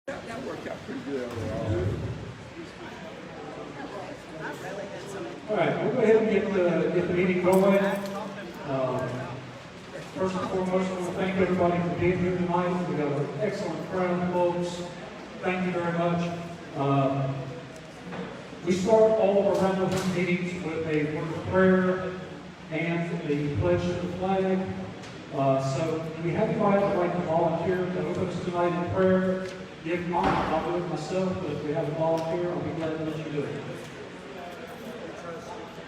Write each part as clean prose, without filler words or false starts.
That worked out pretty good overall. All right, we'll go ahead and get the meeting going. First and foremost, I want to thank everybody for being here tonight. We've got an excellent crowd, folks. Thank you very much. We start all of our RINO meetings with a word of prayer and the pledge to the flag. So, do we have anybody that would like to volunteer to open us tonight in prayer? If not, I'll do it myself, but if we have a volunteer, I'll be glad to let you do it.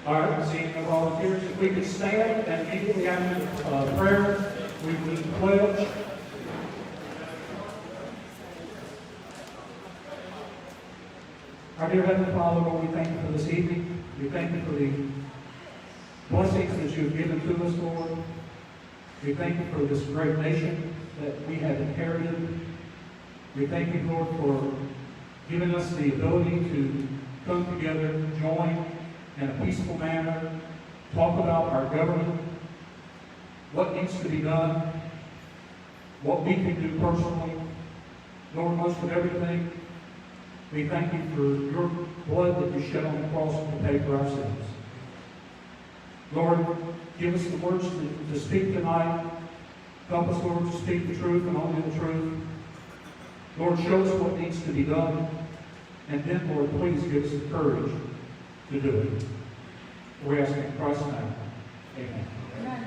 All right, seeing no volunteers, if we could stand and immediately after prayer, we would pledge. Our dear Heavenly Father, Lord, we thank you for this evening. We thank you for the blessings that you have given to us, Lord. We thank you for this great nation that we have inherited. We thank you, Lord, for giving us the ability to come together, join in a peaceful manner, talk about our government, what needs to be done, what we can do personally. Lord, most of everything, we thank you for your blood that you shed on the cross to pay for our sins. Lord, give us the words to speak tonight. Help us, Lord, to speak the truth and only the truth. Lord, show us what needs to be done. And then, Lord, please give us the courage to do it. We ask in Christ's name. Amen. Amen.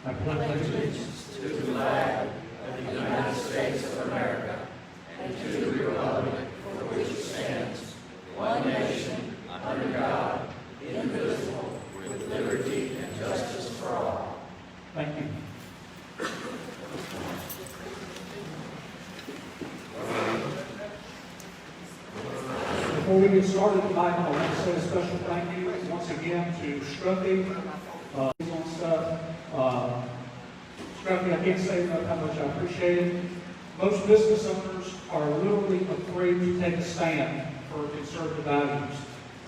I pledge allegiance to the flag of the United States of America and to the republic for which it stands, one nation, under God, indivisible, with liberty and justice for all. Thank you. Before we get started tonight, I want to say a special thank you once again to Scruffy on stuff. Scruffy, I can't say enough how much I appreciate it. Most business owners are literally afraid to take a stand for conservative values.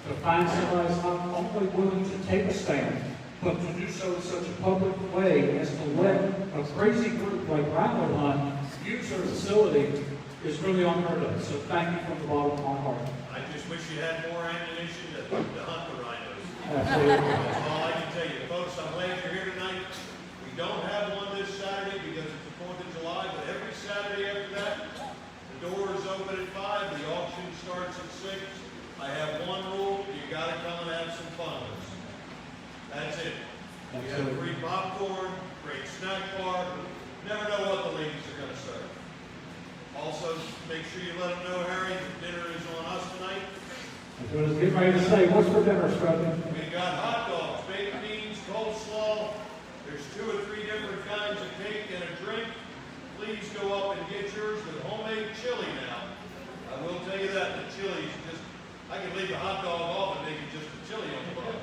To find somebody that's not only willing to take a stand, but to do so in such a public way as to let a crazy group like RINO use their facility is really unheard of. So thank you from the bottom of my heart. I just wish you had more ammunition to hunt the rhinos. Absolutely. That's all I can tell you. Folks, I'm glad you're here tonight. We don't have one this Saturday because it's the 4th of July, but every Saturday after that, the door is open at 5, the auction starts at 6. I have one rule, you gotta come and have some fun with us. That's it. We have free popcorn, great snack bar, never know what the ladies are gonna serve. Also, make sure you let them know, Harry, that dinner is on us tonight. That's what I was getting ready to say. What's for dinner, Scruffy? We got hot dogs, baked beans, coleslaw. There's 2 or 3 different kinds of cake and a drink. Please go up and get yours with homemade chili now. I will tell you that the chili is just, I can leave the hot dog off and make it just a chili on the bottom.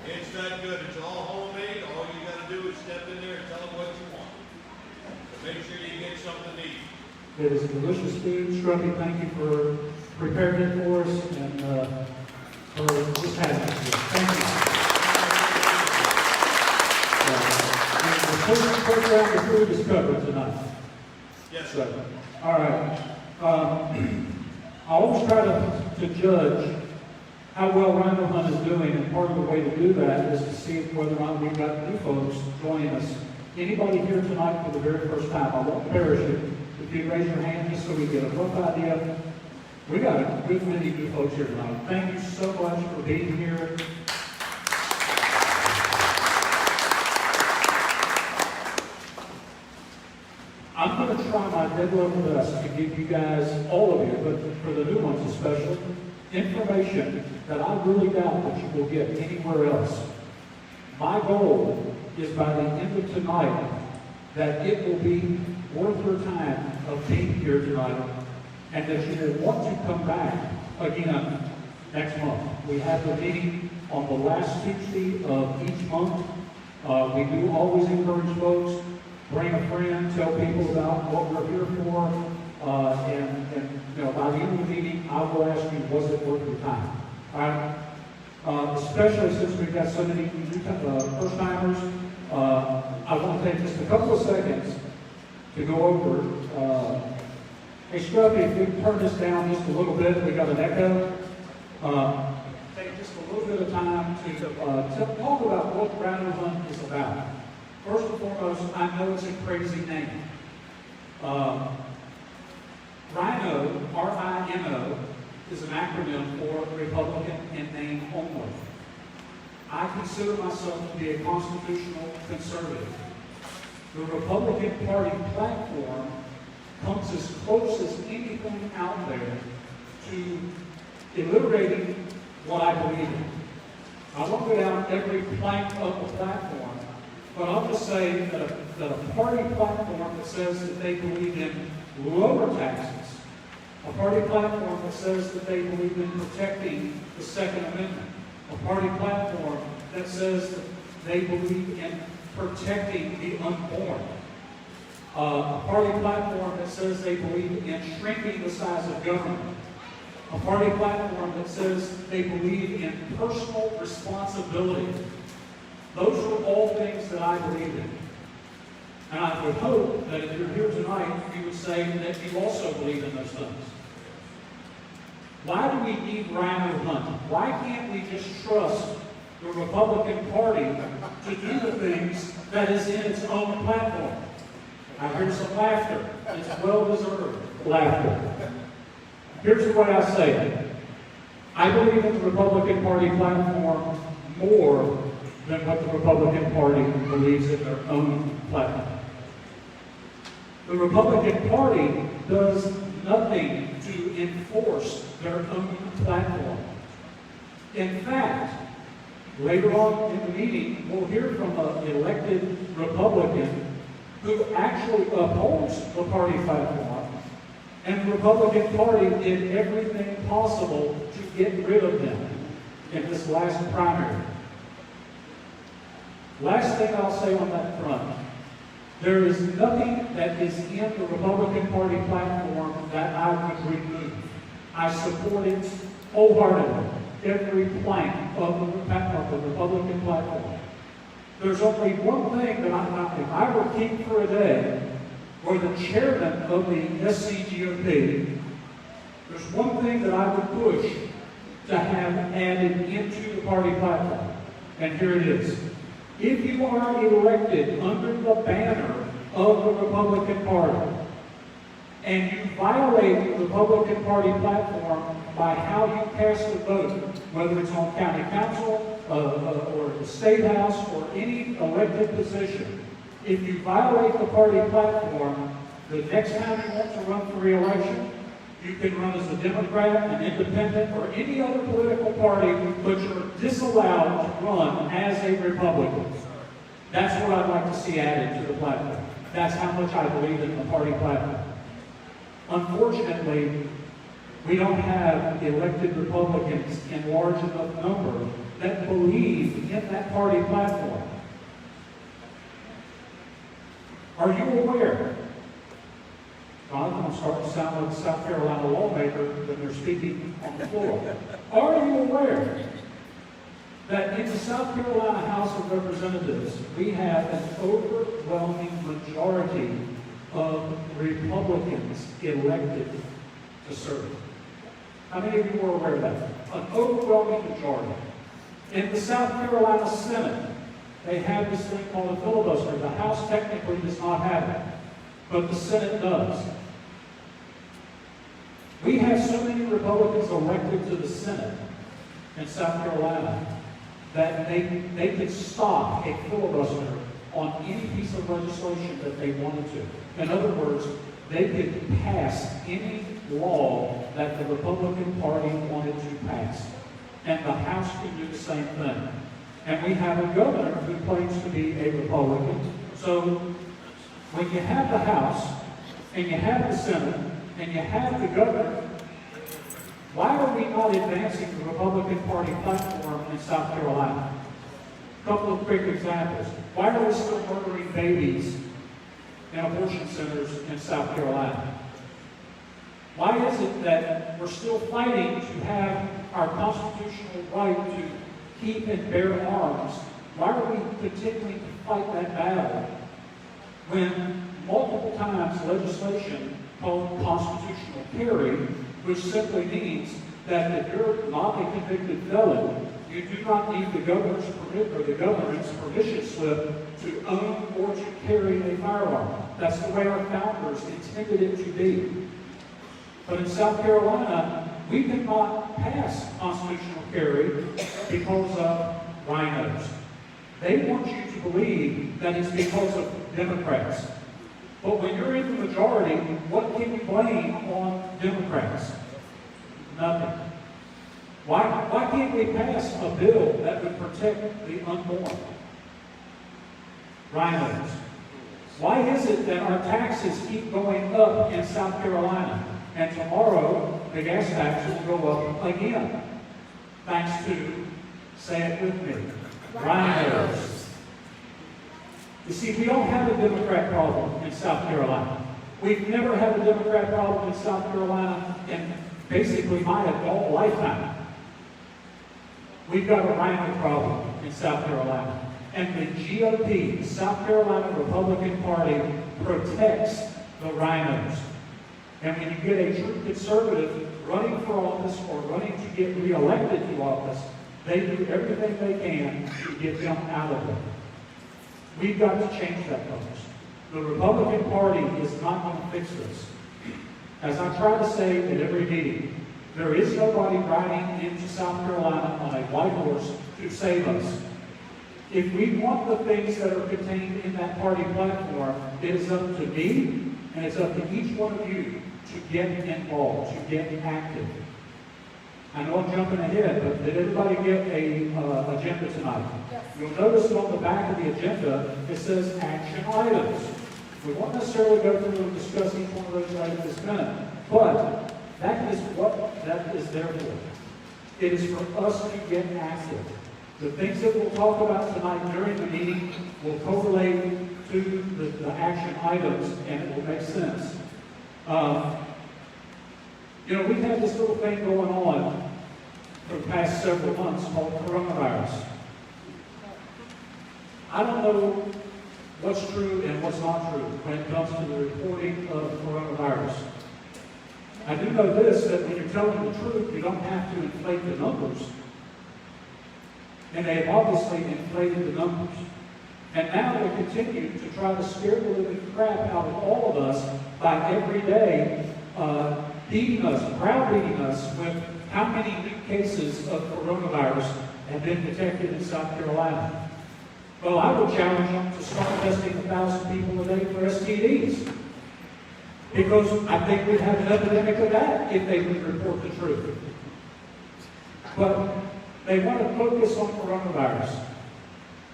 It's that good. It's all homemade. All you got to do is step in there and tell them what you want. But make sure you get something to eat. It is a delicious food. Scruffy, thank you for preparing it for us and for just having it. Thank you. The first round of food is covered tonight. Yes, So, sir. all right. I always try to judge how well RINO Hunt is doing, and part of the way to do that is to see whether or not we've got new folks joining us. Anybody here tonight for the very first time? I won't embarrass you. If you raise your hand just so we get a rough idea. We got a good many new folks here tonight. Thank you so much for being here. I'm going to try my dead level best to give you guys, all of you, but for the new ones especially, information that I really doubt that you will get anywhere else. My goal is by the end of tonight that it will be worth your time of being here tonight and that you will want to come back again next month. We have the meeting on the last Tuesday of each month. We do always encourage folks, bring a friend, tell people about what we're here for, and you know, by the end of the meeting, I will ask you, was it worth your time? All right? Especially since we've got so many new first-timers, I want to take just a couple of seconds to go over. Hey, Scruffy, if we can turn this down just a little bit, we got an echo. Take just a little bit of time to talk about what Rhino Hunt is about. First and foremost, I know it's a crazy name. RINO, R-I-N-O, is an acronym for Republican in name only. I consider myself to be a constitutional conservative. The Republican Party platform comes as close as anything out there to alliterating what I believe in. I won't go down every plank of the platform, but I'll just say that a party platform that says that they believe in lower taxes, a party platform that says that they believe in protecting the Second Amendment, a party platform that says that they believe in protecting the unborn, a party platform that says they believe in shrinking the size of government, a party platform that says they believe in personal responsibility. Those are all things that I believe in. And I would hope that if you're here tonight, you would say that you also believe in those things. Why do we need Rhino Hunt? Why can't we just trust the Republican Party to do the things that is in its own platform? I hear some laughter. It's well-deserved laughter. Here's the way I say it. I believe in the Republican Party platform more than what the Republican Party believes in their own platform. The Republican Party does nothing to enforce their own platform. In fact, later on in the meeting, we'll hear from an elected Republican who actually upholds the party platform, and the Republican Party did everything possible to get rid of them in this last primary. Last thing I'll say on that front, there is nothing that is in the Republican Party platform that I would remove. I support it wholeheartedly, every plank of the Republican platform. There's only one thing that if I were king for a day, or the chairman of the SCGOP, there's one thing that I would push to have added into the party platform. And here it is. If you are elected under the banner of the Republican Party, and you violate the Republican Party platform by how you cast the vote, whether it's on county council, or the state house, or any elected position, if you violate the party platform, the next time you want to run for re-election, you can run as a Democrat, an independent, or any other political party, but you're disallowed to run as a Republican. That's what I'd like to see added to the platform. That's how much I believe in the party platform. Unfortunately, we don't have elected Republicans in large enough number that believe in that party platform. Are you aware? I'm going to start to sound like a South Carolina lawmaker when they're speaking on the floor. Are you aware that in the South Carolina House of Representatives, we have an overwhelming majority of Republicans elected to serve? How many of you are aware of that? An overwhelming majority. In the South Carolina Senate, they have this thing called a filibuster. The House technically does not have it, but the Senate does. We have so many Republicans elected to the Senate in South Carolina that they could stop a filibuster on any piece of legislation that they wanted to. In other words, they could pass any law that the Republican Party wanted to pass. And the House could do the same thing. And we have a governor who claims to be a Republican. So when you have the House, and you have the Senate, and you have the governor, why are we not advancing the Republican Party platform in South Carolina? A couple of quick examples. Why are we still murdering babies in abortion centers in South Carolina? Why is it that we're still fighting to have our constitutional right to keep and bear arms? Why are we continuing to fight that battle when multiple times legislation called constitutional carry, which simply means that if you're not a convicted felon, you do not need the governor's permit or the government's permission slip to own or to carry a firearm. That's the way our founders intended it to be. But in South Carolina, we cannot pass constitutional carry because of RINOs. They want you to believe that it's because of Democrats. But when you're in the majority, what can you blame on Democrats? Nothing. Why can't we pass a bill that would protect the unborn? RINOs. Why is it that our taxes keep going up in South Carolina, and tomorrow the gas tax will go up again? Thanks to, say it with me, RINOs. You see, we don't have a Democrat problem in South Carolina. We've never had a Democrat problem in South Carolina in basically my adult lifetime. We've got a RINO problem in South Carolina. And the GOP, the South Carolina Republican Party, protects the RINOs. And when you get a true conservative running for office or running to get reelected to office, they do everything they can to get them out of it. We've got to change that, folks. The Republican Party is not going to fix this. As I try to say at every meeting, there is nobody riding into South Carolina on a white horse to save us. If we want the things that are contained in that party platform, it is up to me and it's up to each one of you to get involved, to get active. I know I'm jumping ahead, but did everybody get a agenda tonight? Yes. You'll notice on the back of the agenda, it says action items. We won't necessarily go through and discuss each one of those items this minute, but that is what that is there for. It is for us to get active. The things that we'll talk about tonight during the meeting will correlate to the action items, and it will make sense. We've had this little thing going on for the past several months called coronavirus. I don't know what's true and what's not true when it comes to the reporting of coronavirus. I do know this, that when you're telling the truth, you don't have to inflate the numbers. And they have obviously inflated the numbers. And now they continue to try to scare the living crap out of all of us by every day browbeating us with how many new cases of coronavirus have been detected in South Carolina. Well, I would challenge them to start testing 1,000 people a day for STDs. Because I think we'd have an epidemic of that if they would report the truth. But they want to focus on coronavirus.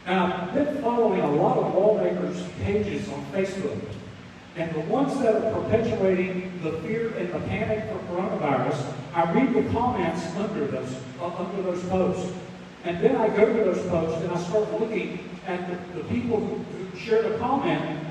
Now, I've been following a lot of lawmakers' pages on Facebook. And the ones that are perpetuating the fear and the panic for coronavirus, I read the comments under those posts. And then I go to those posts and I start looking at the people who share the comment,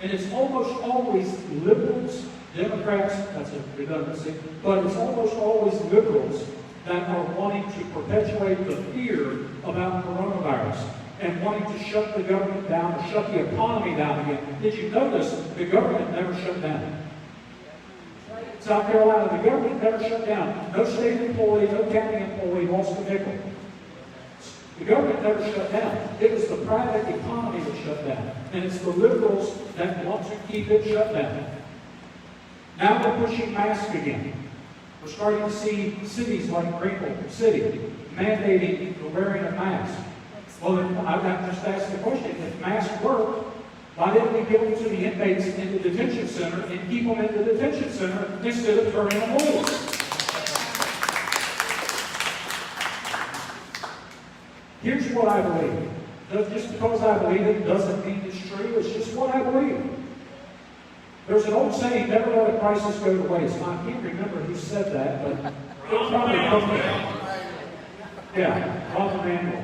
and it's almost always liberals, Democrats, that's a redundancy, but it's almost always liberals that are wanting to perpetuate the fear about coronavirus and wanting to shut the government down or shut the economy down again. Did you notice the government never shut down? South Carolina, the government never shut down. No state employee, no county employee lost a nickel. The government never shut down. It was the private economy that shut down. And it's the liberals that want to keep it shut down. Now we're pushing masks again. We're starting to see cities like Greenville City mandating the wearing of masks. Well, I've just asked the question, if masks work, why didn't we give them to the inmates in the detention center and keep them in the detention center instead of turning them loose? Here's what I believe. Just because I believe it doesn't mean it's true. It's just what I believe. There's an old saying, never let a crisis go to waste. I can't remember who said that, but it's probably Robert Manuel.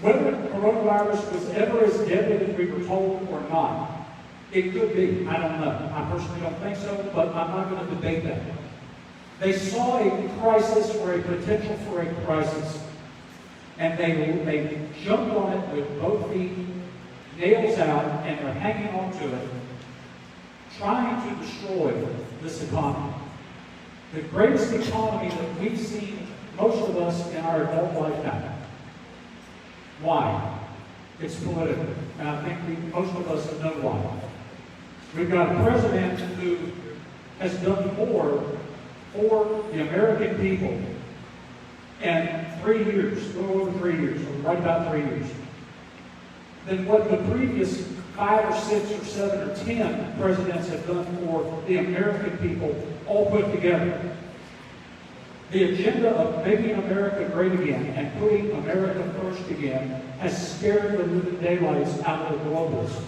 Whether coronavirus was ever as deadly as we were told or not, it could be. I don't know. I personally don't think so, but I'm not going to debate that. They saw a crisis or a potential for a crisis, and they jumped on it with both feet, nails out and they're hanging on to it, trying to destroy this economy. The greatest economy that we've seen, most of us, in our adult lifetime. Why? It's political. And I think most of us know why. We've got a president who has done more for the American people in 3 years, a little over 3 years, or right about 3 years, than what the previous 5 or 6 or 7 or 10 presidents have done for the American people all put together. The agenda of making America great again and putting America first again has scared the living daylights out of the globalists.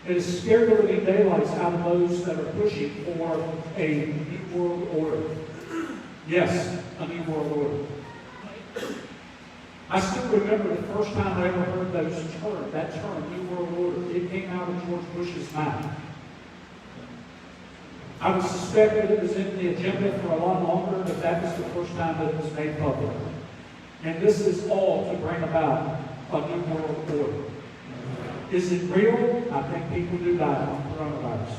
It has scared the living daylights out of those that are pushing for a new world order. Yes, a new world order. I still remember the first time I ever heard that term, New World Order. It came out of George Bush's mouth. I would suspect that it was in the agenda for a lot longer, but that was the first time that it was made public. And this is all to bring about a new world order. Is it real? I think people do die from coronavirus.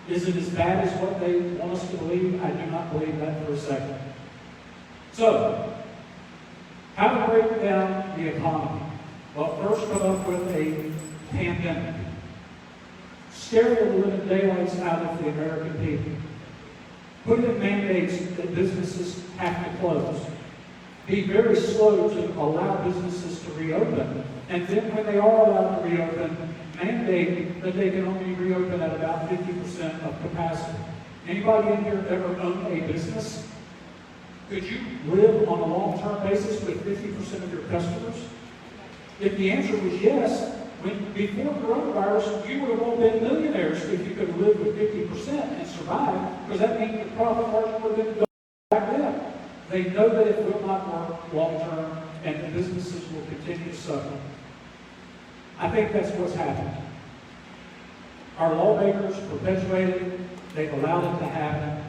Is it as bad as what they want us to believe? I do not believe that for a second. So, how to break down the economy? Well, first come up with a pandemic. Scare the living daylights out of the American people. Put in mandates that businesses have to close. Be very slow to allow businesses to reopen. And then when they are allowed to reopen, mandate that they can only reopen at about 50% of capacity. Anybody in here ever own a business? Could you live on a long-term basis with 50% of your customers? If the answer was yes, before coronavirus, you would have all been millionaires if you could live with 50% and survive, because that means the profit margin would have been back then. They know that it will not work long-term, and the businesses will continue to suffer. I think that's what's happened. Our lawmakers perpetuated it. They've allowed it to happen.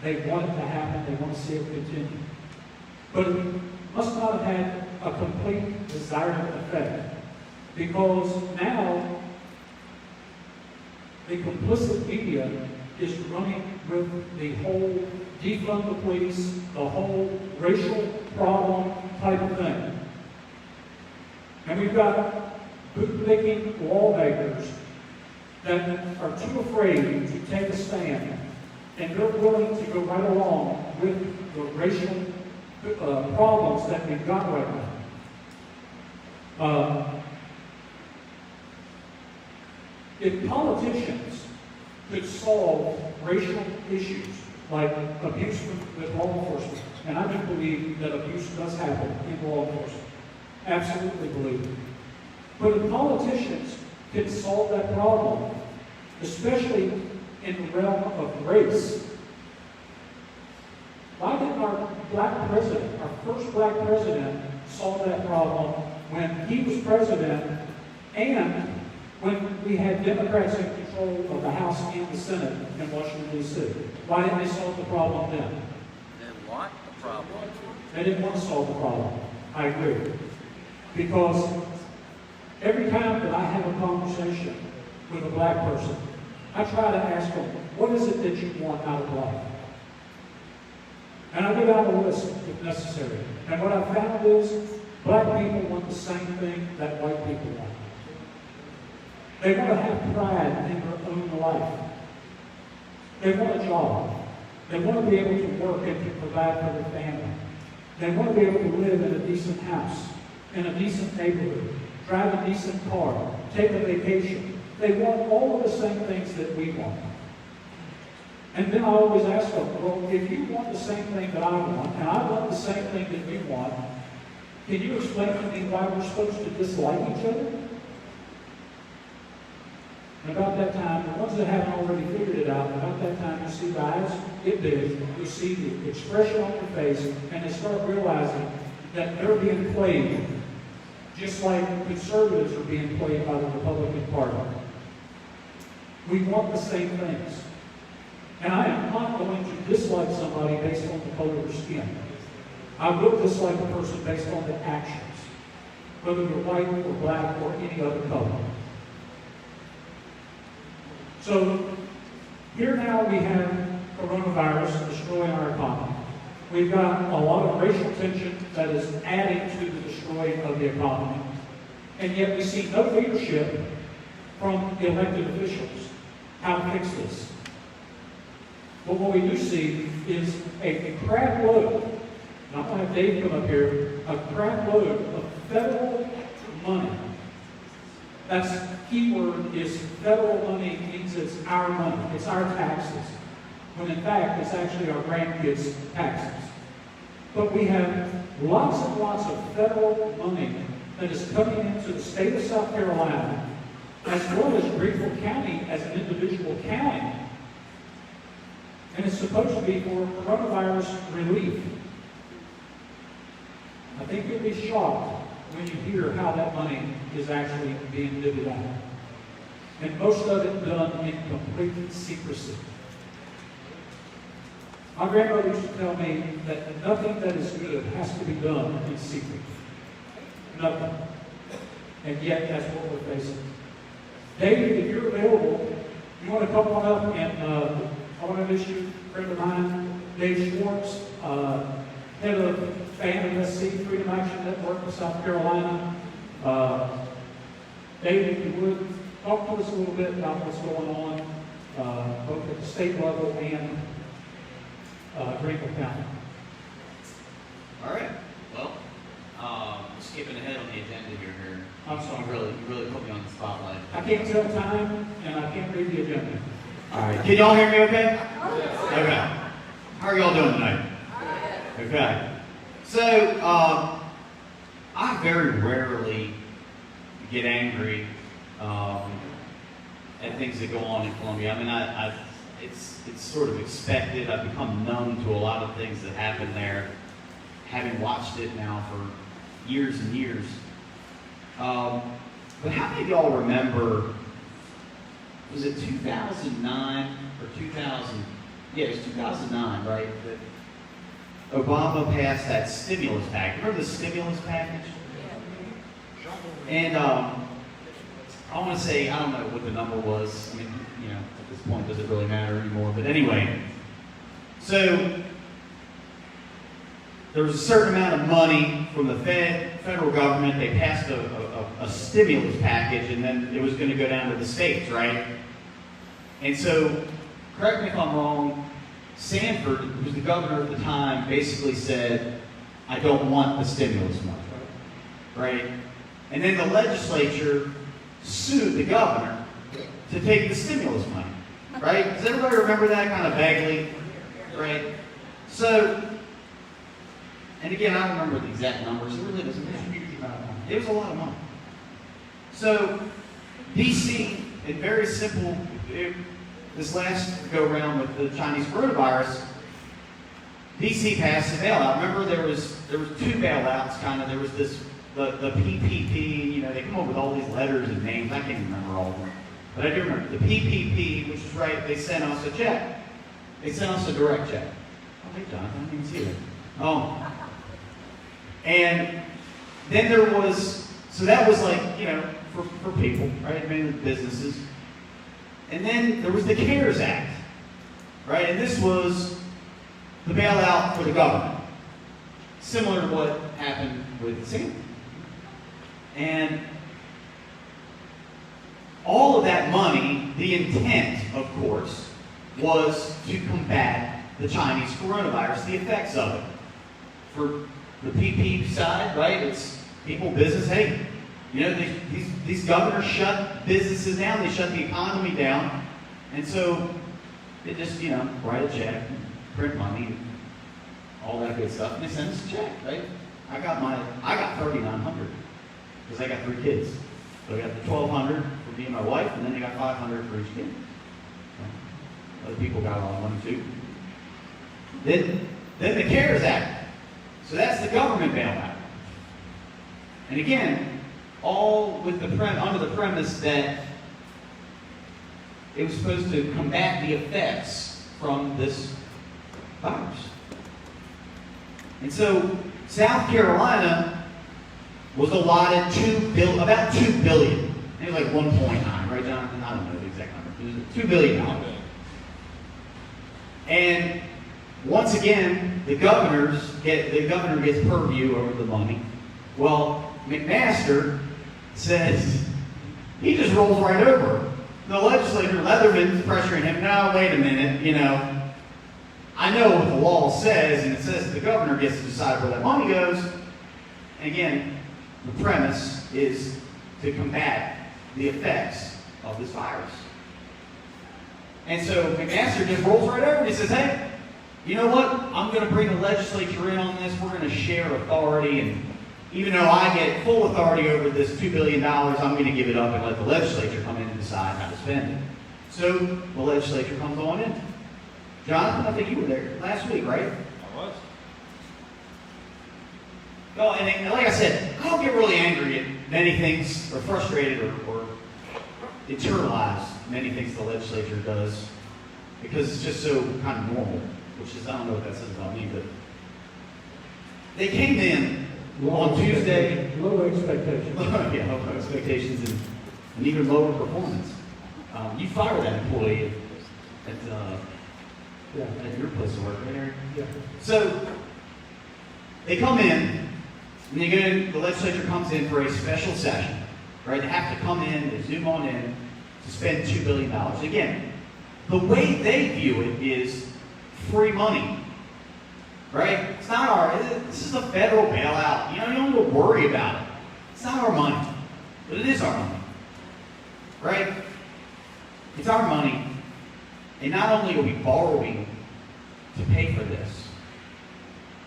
They want it to happen. They want to see it continue. But it must not have had a complete desired effect, because now the complicit media is running with the whole defund the police, the whole racial problem type of thing. And we've got bootlicking lawmakers that are too afraid to take a stand, and they're willing to go right along with the racial problems that we've got right now. If politicians could solve racial issues like abuse with law enforcement, and I do believe that abuse does happen in law enforcement, absolutely believe it. But if politicians could solve that problem, especially in the realm of race, why didn't our black president, our first black president, solve that problem when he was president and when we had Democrats in control of the House and the Senate in Washington, D.C.? Why didn't they solve the problem then? They didn't want the problem. They didn't want to solve the problem. I agree. Because every time that I have a conversation with a black person, I try to ask them, what is it that you want out of life? And I give out a list if necessary. And what I've found is black people want the same thing that white people want. They want to have pride in their own life. They want a job. They want to be able to work and to provide for their family. They want to be able to live in a decent house, in a decent neighborhood, drive a decent car, take a vacation. They want all of the same things that we want. And then I always ask them, well, if you want the same thing that I want, and I want the same thing that you want, can you explain to me why we're supposed to dislike each other? And about that time, the ones that haven't already figured it out, about that time you see guys get big, you see the expression on their face, and they start realizing that they're being played just like conservatives are being played by the Republican Party. We want the same things. And I am not going to dislike somebody based on the color of their skin. I will dislike a person based on the actions. whether they're white or black or any other color. So here now we have coronavirus destroying our economy. We've got a lot of racial tension that is adding to the destroying of the economy. And yet we see no leadership from the elected officials how to fix this. But what we do see is a crap load, and I'm going to have Dave come up here, a crap load of federal money. That's keyword is federal money means it's our money, it's our taxes. When in fact it's actually our grandkids' taxes. But we have lots and lots of federal money that is coming into the state of South Carolina, as well as Greenville County as an individual county. And it's supposed to be for coronavirus relief. I think you'll be shocked when you hear how that money is actually being divvied out. And most of it done in complete secrecy. My grandmother used to tell me that nothing that is good has to be done in secret. Nothing. And yet that's what we're facing. David, if you're available, you want to come on up and I want to introduce you, a friend of mine, Dave Schwartz, head of FAMSC, Freedom Action Network of South Carolina. David, if you would, talk to us a little bit about what's going on, both at the state level and Greenville County. All right. Well, skipping ahead on the agenda here. I'm sorry. You really put me on the spotlight. I can't tell time, and I can't read the agenda. All right. Can y'all hear me okay? Okay. How are y'all doing tonight? Okay. So, I very rarely get angry at things that go on in Columbia. I mean, it's sort of expected. I've become numb to a lot of things that happen there, having watched it now for years and years. But how many of y'all remember, was it 2009 or 2000? Yeah, it was 2009, right? That Obama passed that stimulus package. Remember the stimulus package? And I want to say, I don't know what the number was. I mean, you know, at this point, does it really matter anymore? But anyway, so there was a certain amount of money from the federal government. They passed a stimulus package, and then it was going to go down to the states, right? And so, correct me if I'm wrong, Sanford, who was the governor at the time, basically said, I don't want the stimulus money, right? And then the legislature sued the governor to take the stimulus money, right? Does everybody remember that kind of vaguely, right? So, and again, I don't remember the exact numbers. It really doesn't matter. It was a lot of money. So, D.C., in very simple, this last go-around with the Chinese coronavirus, D.C. passed a bailout. Remember, there was two bailouts, kind of. There was this, the PPP, you know, they come up with all these letters and names. I can't remember all of them. But I do remember. The PPP, which is right, they sent us a check. They sent us a direct check. Oh, hey, Jonathan, I didn't even see that. And then there was, so that was like, you know, for people, right? Mainly businesses. And then there was the CARES Act, right? And this was the bailout for the government. Similar to what happened with Sanford. And all of that money, the intent, of course, was to combat the Chinese coronavirus, the effects of it. For the PP side, right? It's people, business. Hey, you know, these governors shut businesses down. They shut the economy down. And so they just, you know, write a check, print money, all that good stuff, and they send us a check, right? I got $3,900 because I got 3 kids. So I got the $1,200 for me and my wife, and then they got $500 for each kid. Other people got a lot of money too. Then the CARES Act. So that's the government bailout. And again, all with under the premise that it was supposed to combat the effects from this virus. And so South Carolina was allotted about $2 billion. It was like 1.9, right, Jonathan? I don't know the exact number. It was $2 billion. And once again, the governor gets purview over the money. Well, McMaster says he just rolls right over. The legislator, Leatherman's pressuring him. No, wait a minute. I know what the law says, and it says that the governor gets to decide where that money goes. And again, the premise is to combat the effects of this virus. And so McMaster just rolls right over and he says, hey, you know what? I'm going to bring the legislature in on this. We're going to share authority. And even though I get full authority over this $2 billion, I'm going to give it up and let the legislature come in and decide how to spend it. So the legislature comes on in. Jonathan, I think you were there last week, right? I was. Well, and like I said, I don't get really angry at many things, or frustrated, or internalize many things the legislature does, because it's just so kind of normal, which is, I don't know what that says about me, but they came in on Tuesday. Low expectations. Yeah, low expectations and even lower performance. You fire that employee at your place of work, right, Eric? Yeah. So they come in, and the legislature comes in for a special session, right? They have to come in, they zoom on in to spend $2 billion. Again, the way they view it is free money, right? It's not this is a federal bailout. You don't have to worry about it. It's not our money, but it is our money, right? It's our money, and not only are we borrowing to pay for this,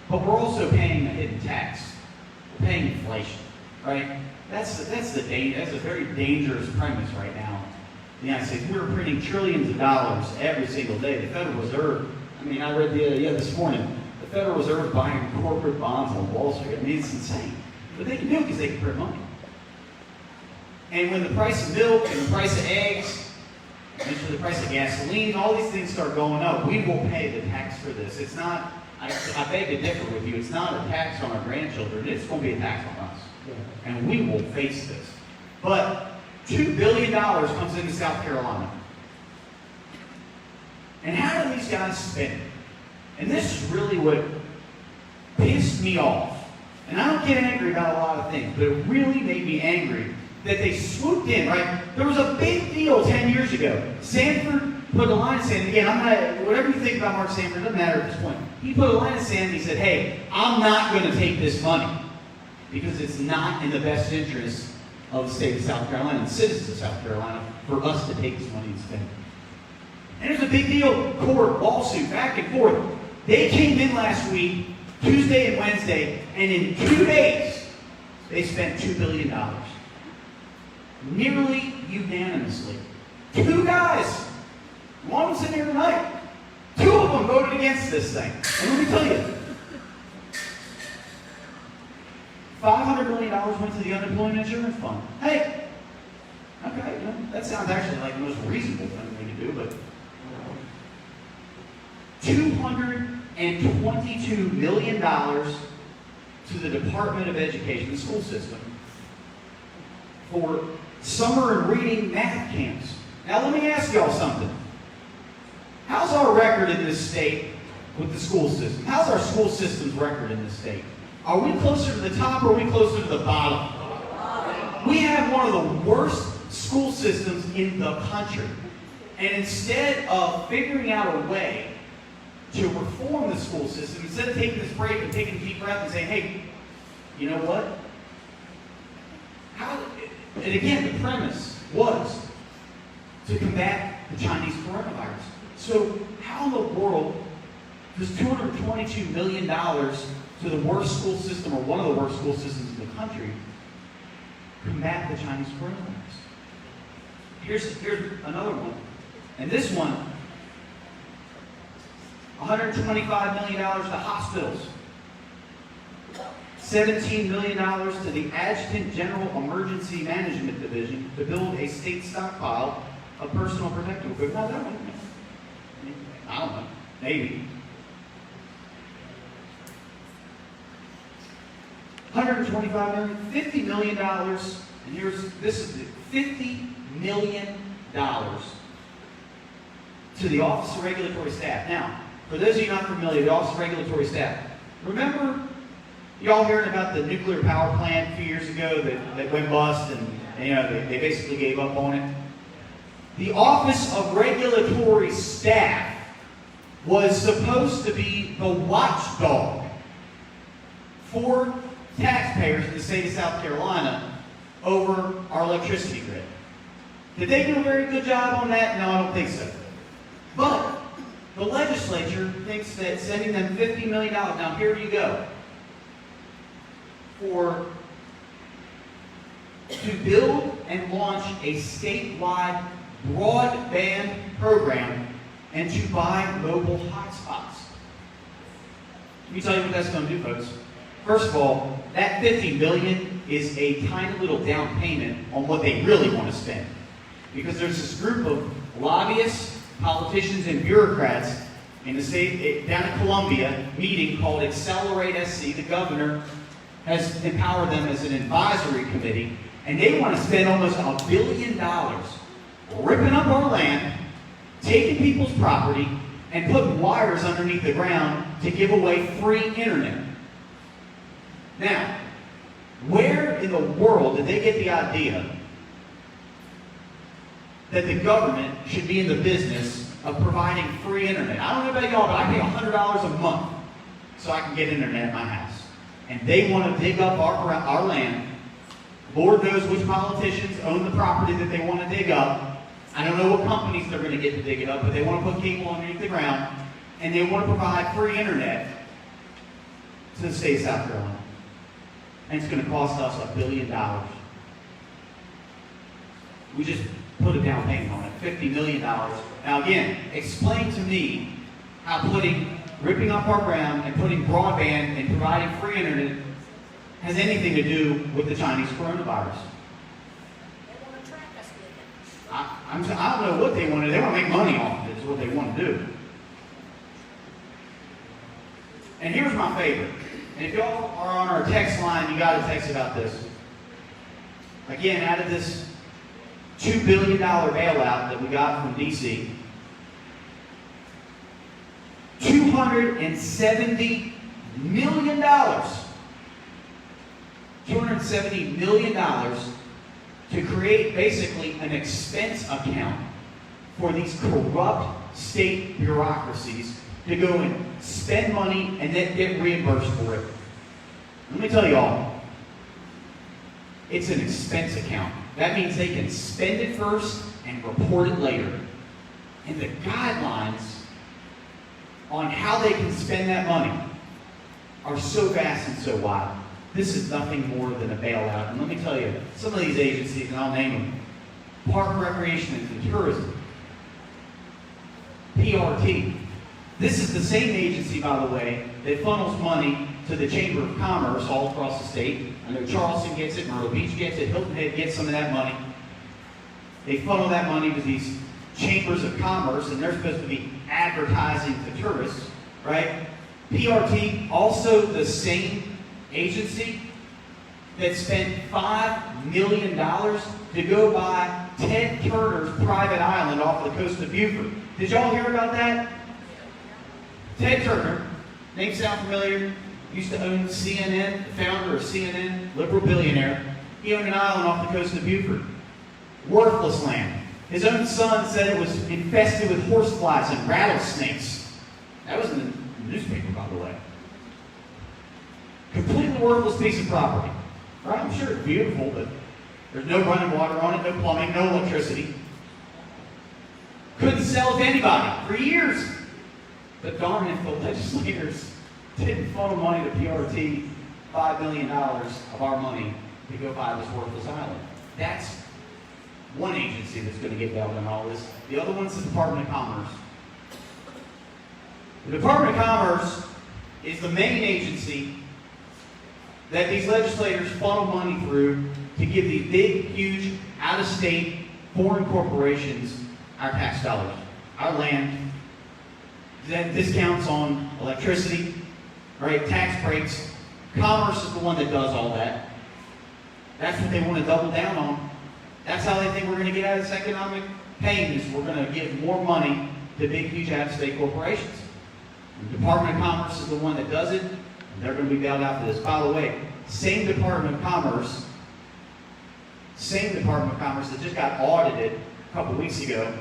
but we're also paying a hidden tax. We're paying inflation, right? That's a very dangerous premise right now. The United States, we're printing trillions of dollars every single day. The Federal Reserve, I read this morning, the Federal Reserve is buying corporate bonds on Wall Street. It's insane. But they can do it because they can print money. And when the price of milk and the price of eggs, eventually the price of gasoline, all these things start going up, we will pay the tax for this. It's not, I beg to differ with you, it's not a tax on our grandchildren, it's going to be a tax on us. Yeah. And we will face this. But $2 billion comes into South Carolina. And how do these guys spend it? And this is really what pissed me off. And I don't get angry about a lot of things, but it really made me angry that they swooped in, right? There was a big deal 10 years ago. Sanford put a line of sand. Again, whatever you think about Mark Sanford, it doesn't matter at this point. He put a line of sand and he said, hey, I'm not going to take this money because it's not in the best interest of the state of South Carolina and citizens of South Carolina for us to take this money and spend it. And there's a big deal, court, lawsuit, back and forth. They came in last week, Tuesday and Wednesday, and in 2 days, they spent $2 billion. Nearly unanimously. 2 guys, one was in here tonight. 2 of them voted against this thing. And let me tell you, $500 million went to the unemployment insurance fund. Hey, okay, that sounds actually like the most reasonable thing we could do, but $222 million to the Department of Education, the school system, for summer and reading math camps. Now let me ask y'all something. How's our record in this state with the school system? How's our school system's record in this state? Are we closer to the top or are we closer to the bottom? We have one of the worst school systems in the country. And instead of figuring out a way to reform the school system, instead of taking this break and taking a deep breath and saying, hey, you know what? And again, the premise was to combat the Chinese coronavirus. So how in the world does $222 million to the worst school system, or one of the worst school systems in the country, combat the Chinese coronavirus? Here's another one. And this one, $125 million to hospitals. $17 million to the Adjutant General Emergency Management Division to build a state stockpile of personal protective equipment. Now, that one, I don't know, maybe. $125 million, $50 million, and this is it, $50 million to the Office of Regulatory Staff. Now, for those of you not familiar, the Office of Regulatory Staff, remember y'all hearing about the nuclear power plant a few years ago that went bust and they basically gave up on it? The Office of Regulatory Staff was supposed to be the watchdog for taxpayers in the state of South Carolina over our electricity grid. Did they do a very good job on that? No, I don't think so. But the legislature thinks that sending them $50 million, now here you go, to build and launch a statewide broadband program and to buy mobile hotspots. Let me tell you what that's going to do, folks. First of all, that $50 million is a tiny little down payment on what they really want to spend. Because there's this group of lobbyists, politicians, and bureaucrats in the state, down in Columbia, meeting called Accelerate SC. The governor has empowered them as an advisory committee, and they want to spend almost $1 billion ripping up our land, taking people's property, and putting wires underneath the ground to give away free internet. Now, where in the world did they get the idea that the government should be in the business of providing free internet? I don't know about y'all, but I pay $100 a month so I can get internet at my house. And they want to dig up our land. Lord knows which politicians own the property that they want to dig up. I don't know what companies they're going to get to dig it up, but they want to put cable underneath the ground, and they want to provide free internet to the state of South Carolina. And it's going to cost us $1 billion. We just put a down payment on it, $50 million. Now again, explain to me how ripping up our ground and putting broadband and providing free internet has anything to do with the Chinese coronavirus. I don't know what they want to do. They want to make money off of it. Is what they want to do. And here's my favorite. And if y'all are on our text line, you got to text about this. Again, out of this $2 billion bailout that we got from D.C., $270 million. $270 million to create basically an expense account for these corrupt state bureaucracies to go and spend money and then get reimbursed for it. Let me tell y'all, it's an expense account. That means they can spend it first and report it later. And the guidelines on how they can spend that money are so vast and so wide. This is nothing more than a bailout. And let me tell you, some of these agencies, and I'll name them, Park, Recreation, and Tourism, PRT. This is the same agency, by the way, that funnels money to the Chamber of Commerce all across the state. I know Charleston gets it, Myrtle Beach gets it, Hilton Head gets some of that money. They funnel that money to these chambers of commerce, and they're supposed to be advertising to tourists, right? PRT, also the same agency that spent $5 million to go buy Ted Turner's private island off the coast of Beaufort. Did y'all hear about that? Ted Turner, name sound familiar? Used to own CNN, the founder of CNN, liberal billionaire. He owned an island off the coast of Beaufort. Worthless land. His own son said it was infested with horseflies and rattlesnakes. That was in the newspaper, by the way. Completely worthless piece of property. Right? I'm sure it's beautiful, but there's no running water on it, no plumbing, no electricity. Couldn't sell it to anybody for years. But darn if the legislators didn't funnel money to PRT, $5 million of our money to go buy this worthless island. That's one agency that's going to get bailed on all this. The other one's the Department of Commerce. The Department of Commerce is the main agency that these legislators funnel money through to give these big, huge, out-of-state, foreign corporations our tax dollars, our land, discounts on electricity, right, tax breaks, Commerce is the one that does all that. That's what they want to double down on. That's how they think we're going to get out of this economic pain, is we're going to give more money to big, huge out-of-state corporations. The Department of Commerce is the one that does it, and they're going to be bailed out for this. By the way, same Department of Commerce that just got audited a couple weeks ago.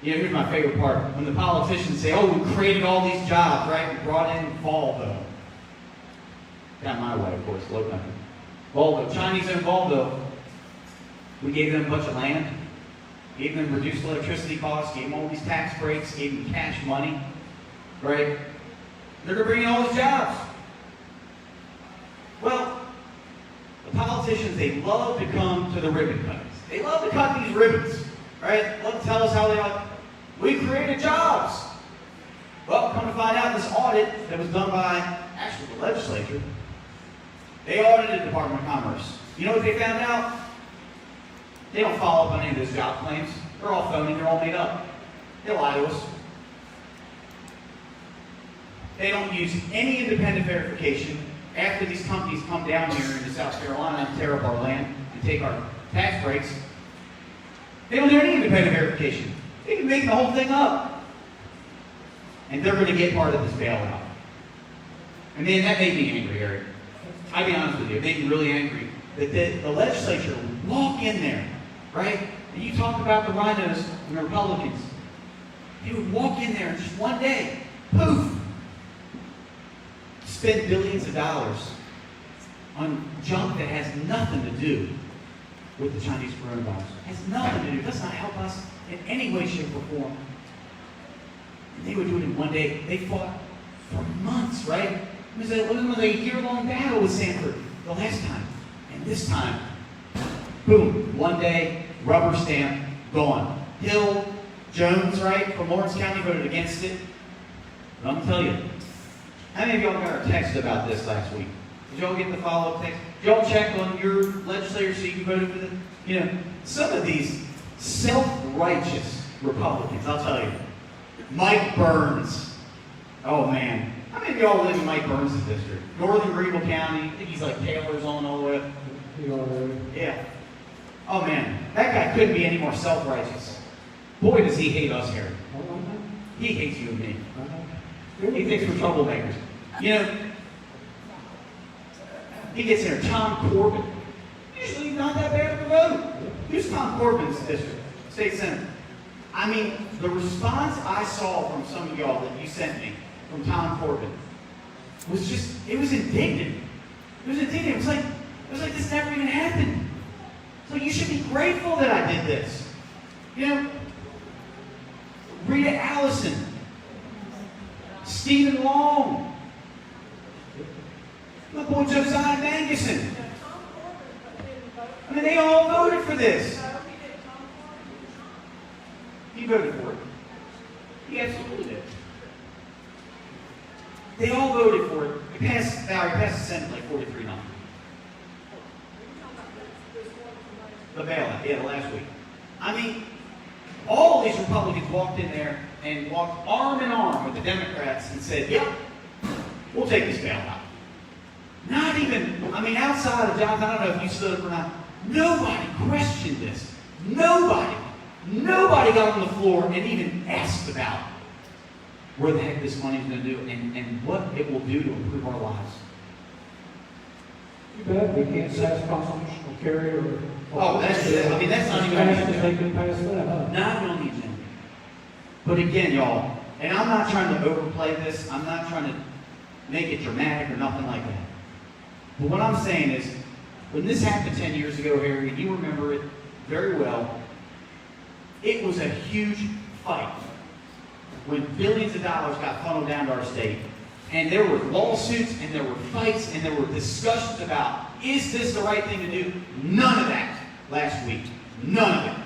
You know, here's my favorite part. When the politicians say, oh, we created all these jobs, right? We brought in Volvo. Got my way, of course, low country. Volvo, Chinese-owned Volvo. We gave them a bunch of land, gave them reduced electricity costs, gave them all these tax breaks, gave them cash money, right? They're going to bring in all these jobs. Well, the politicians, they love to come to the ribbon cuttings. They love to cut these ribbons, right? Love to tell us how they are. We created jobs. Well, come to find out, this audit that was done by, actually, the legislature, they audited the Department of Commerce. You know what they found out? They don't follow up on any of those job claims. They're all phony. They're all made up. They lie to us. They don't use any independent verification. After these companies come down here into South Carolina and tear up our land and take our tax breaks, they don't do any independent verification. They can make the whole thing up. And they're going to get part of this bailout. And then that made me angry, Eric. I'll be honest with you, it made me really angry that the legislature would walk in there, right? And you talk about the RINOs and the Republicans. They would walk in there and just one day, poof, spend billions of dollars on junk that has nothing to do with the Chinese coronavirus. Has nothing to do. It does not help us in any way, shape, or form. And they would do it in one day. They fought for months, right? It was a year-long battle with Sanford the last time. And this time, boom, one day, rubber stamp, gone. Hill, Jones, right, from Lawrence County voted against it. But I'm going to tell you, how many of y'all got our text about this last week? Did y'all get the follow-up text? Did y'all check on your legislators see who voted for them? You know, some of these self-righteous Republicans, I'll tell you. Mike Burns. Oh, man. How many of y'all live in Mike Burns' district? Northern Greenville County. I think he's like Taylor's on all the way up. Yeah. Oh, man. That guy couldn't be any more self-righteous. Boy, does he hate us here. He hates you and me. He thinks we're troublemakers. You know, he gets there. Tom Corbin. Usually not that bad of a vote. Who's Tom Corbin's district? State Senator. I mean, the response I saw from some of y'all that you sent me from Tom Corbin was just, it was indignant. It was indignant. It was like this never even happened. So you should be grateful that I did this. You know, Rita Allison, Stephen Long, my boy Josiah Manguson. I mean, they all voted for this. He voted for it. He absolutely did. They all voted for it. It passed the Senate like 43-0. The bailout, yeah, the last week. I mean, all these Republicans walked in there and walked arm in arm with the Democrats and said, yep, we'll take this bailout. Not even, I mean, outside of John, I don't know if you stood up or not, nobody questioned this. Nobody got on the floor and even asked about where the heck this money is going to do and what it will do to improve our lives. Too bad we can't pass constitutional carry or... Oh, that's not even on the agenda. They can pass that, huh? Not on the agenda. But again, y'all, and I'm not trying to overplay this. I'm not trying to make it dramatic or nothing like that. But what I'm saying is, when this happened 10 years ago, Harry, and you remember it very well, it was a huge fight when billions of dollars got funneled down to our state. And there were lawsuits, and there were fights, and there were discussions about, is this the right thing to do? None of that last week. None of it.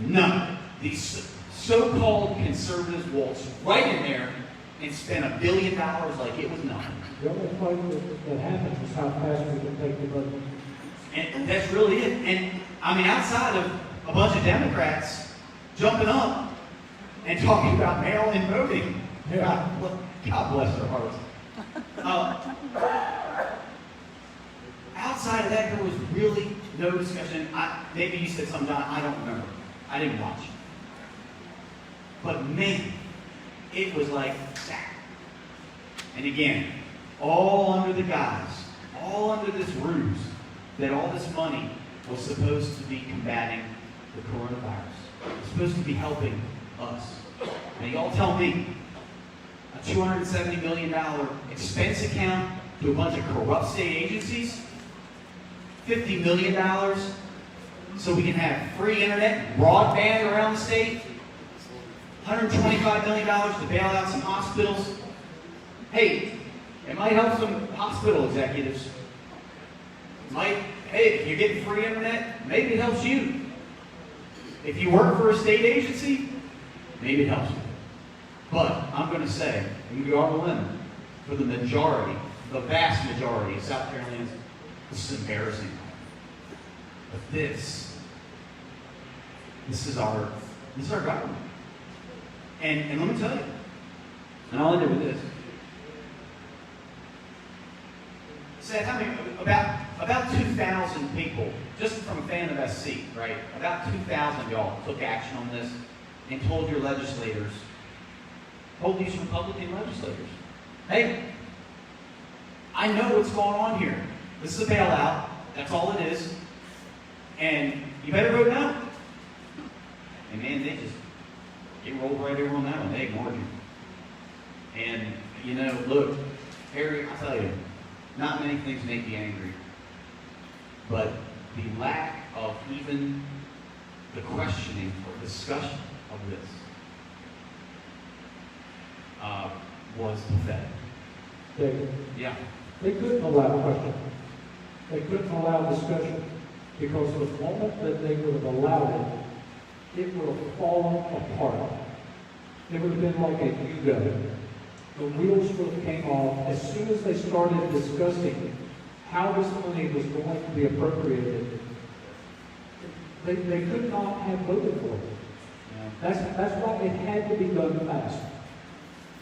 None of it. These so-called conservatives waltzed right in there and spent $1 billion like it was nothing. The only fight that happens is how fast we can take the vote. And that's really it. And, I mean, outside of a bunch of Democrats jumping up and talking about mail-in voting. Yeah. God bless their hearts. Outside of that, there was really no discussion. Maybe you said something, I don't remember. I didn't watch. But man, it was like that. And again, all under the guise, all under this ruse, that all this money was supposed to be combating the coronavirus. It was supposed to be helping us. Now y'all tell me, a $270 million expense account to a bunch of corrupt state agencies, $50 million so we can have free internet, broadband around the state, $125 million to bail out some hospitals. Hey, it might help some hospital executives. Hey, if you're getting free internet, maybe it helps you. If you work for a state agency, maybe it helps you. But I'm going to say, and we are the limit, for the majority, the vast majority of South Carolinians, this is embarrassing. But this is our government. And let me tell you, and I'll end it with this. Said how many, about 2,000 people, just from a fan of SC, right? About 2,000 y'all took action on this and told your legislators, told these Republican legislators, hey, I know what's going on here. This is a bailout. That's all it is. And you better vote no. And man, they rolled right over on that one. They ignored you. And, you know, look, Harry, I'll tell you, not many things make me angry. But the lack of even the questioning or discussion of this was pathetic. Yeah. They couldn't allow questioning. They couldn't allow discussion because the moment that they would have allowed it would have fallen apart. It would have been like a U-go. The wheels would have came off as soon as they started discussing how this money was going to be appropriated. They could not have voted for it. Yeah. That's why it had to be done fast.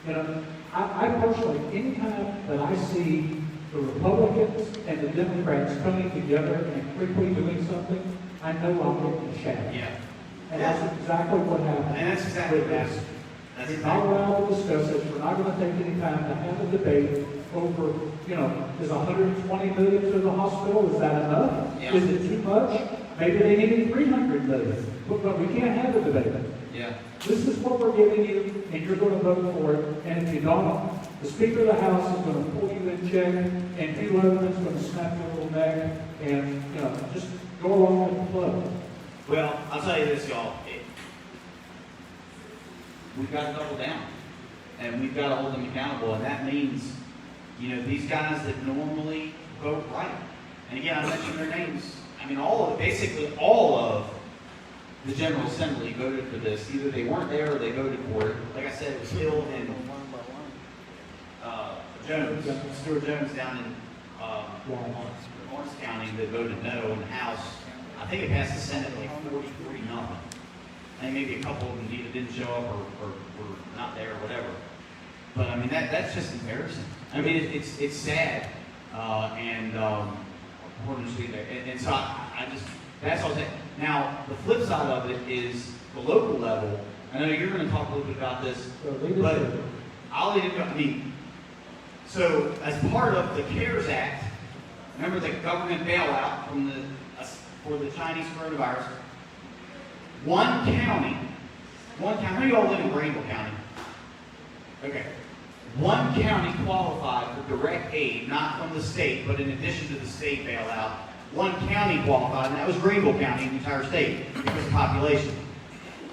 You know, I personally, anytime that I see the Republicans and the Democrats coming together and quickly doing something, I know I'm getting shafted. Yeah. And that's exactly what happened. And that's exactly what happened. We're not allowed to discuss it. We're not going to take any time to have a debate over, you know, is 120 million to the hospital, is that enough? Yeah. Is it too much? Maybe they needed 300 million. But we can't have a debate. Yeah. This is what we're giving you, and you're going to vote for it. And if you don't, the Speaker of the House is going to pull you in check, and Hugh Overton's going to snap your little neck, and, you know, just go along with the flow. Well, I'll tell you this, y'all. We've got to double down, and we've got to hold them accountable, and that means, you know, these guys that normally vote right. And again, I mentioned their names. I mean, basically all of the General Assembly voted for this. Either they weren't there or they voted for it. Like I said, it was Hill and Jones, Stuart Jones down in Lawrence County that voted no in the House. I think it passed the Senate like 43-0. And maybe a couple of them either didn't show up or were not there or whatever. But I mean, that's just embarrassing. I mean, it's sad. And so I just, that's all I'm saying. Now, the flip side of it is the local level. I know you're going to talk a little bit about this, but I'll let it go. I mean, so as part of the CARES Act, remember the government bailout for the Chinese coronavirus, one county, how many of y'all live in Greenville County? Okay. One county qualified for direct aid, not from the state, but in addition to the state bailout. One county qualified, and that was Greenville County in the entire state because of population.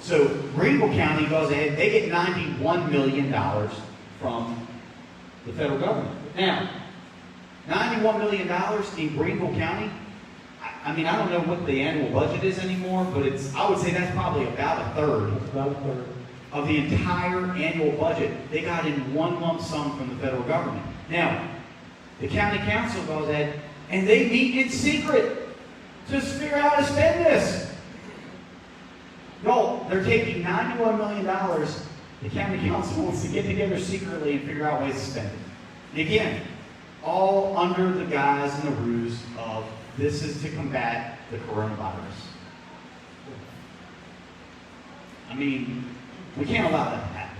So Greenville County goes ahead, they get $91 million from the federal government. Now, $91 million in Greenville County, I mean, I don't know what the annual budget is anymore, but I would say that's probably about a third of the entire annual budget. They got in one lump sum from the federal government. Now, the county council goes ahead and they meet in secret to figure out how to spend this. Y'all, they're taking $91 million. The county council wants to get together secretly and figure out ways to spend it. And again, all under the guise and the ruse of this is to combat the coronavirus. I mean, we can't allow that to happen.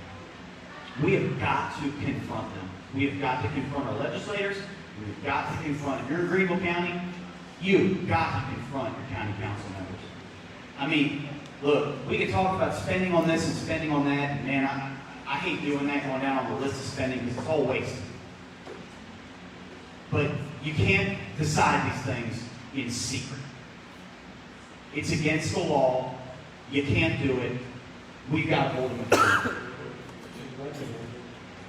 We have got to confront them. We have got to confront our legislators. We've got to confront, if you're in Greenville County, you've got to confront your county council members. I mean, look, we can talk about spending on this and spending on that, and man, I hate doing that, going down on the list of spending, because it's all wasted. But you can't decide these things in secret. It's against the law. You can't do it. We've got to hold them accountable.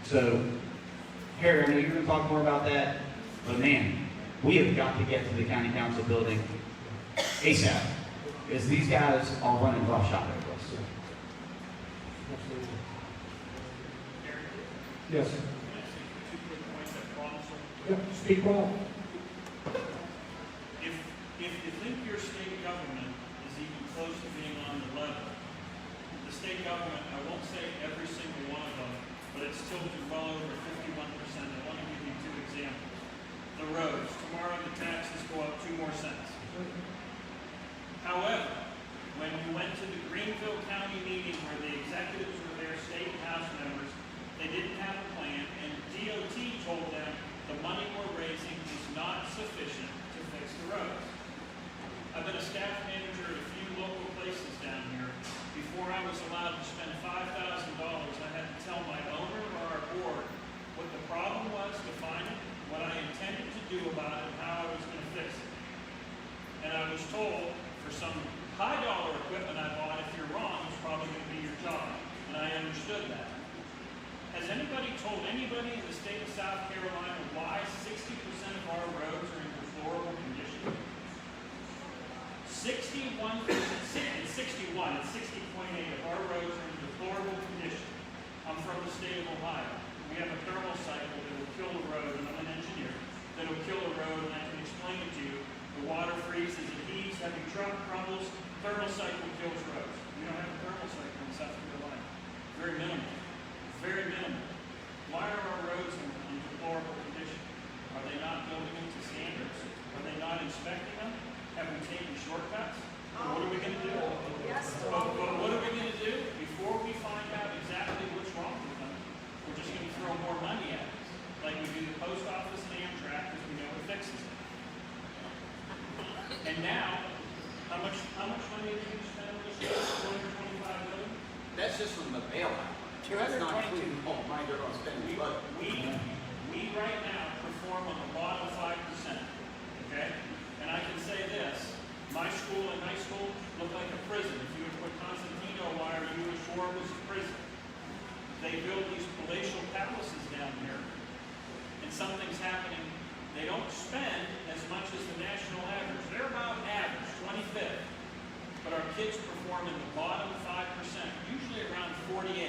So, Harry, I know you're going to talk more about that, but man, we have got to get to the county council building ASAP, because these guys are running roughshod over us. Yes. Yeah, speak well. If you think your state government is even close to being on the level, the state government, I won't say every single one of them, but it's tilted well over 51%. I want to give you two examples. The roads. Tomorrow the taxes go up 2 more cents. However, when we went to the Greenville County meeting where the executives were there, state and house members, they didn't have a plan, and DOT told them the money we're raising is not sufficient to fix the roads. I've been a staff manager at a few local places down here. Before I was allowed to spend $5,000, I had to tell my owner or our board what the problem was, define it, what I intended to do about it, and how I was going to fix it. And I was told, for some high-dollar equipment I bought, if you're wrong, it's probably going to be your job. And I understood that. Has anybody told anybody in the state of South Carolina why 60% of our roads are in deplorable condition? 61, it's 60.8 of our roads are in deplorable condition. I'm from the state of Ohio. We have a thermal cycle that will kill the road, and I'm an engineer, that will kill a road, and I can explain it to you. The water freezes, it heaves, heavy truck crumbles, thermal cycle kills roads. We don't have a thermal cycle in South Carolina. Very minimal. Very minimal. Why are our roads in deplorable condition? Are they not building them to standards? Are they not inspecting them? Have we taken shortcuts? What are we going to do? Yes. But what are we going to do before we find out exactly what's wrong with them? We're just going to throw more money at it, like we do the post office and Amtrak, because we know it fixes it. And now, how much money did you spend on this year? $225 million? That's just from the bailout. That's not including all the money they're going to spend in the budget. We right now perform on the bottom 5%, okay? And I can say this, my school in high school looked like a prison. If you would put Constantino wire, you would sure it was a prison. They build these palatial palaces down here, and something's happening. They don't spend as much as the national average. They're about average, 25th. But our kids perform in the bottom 5%, usually around 48.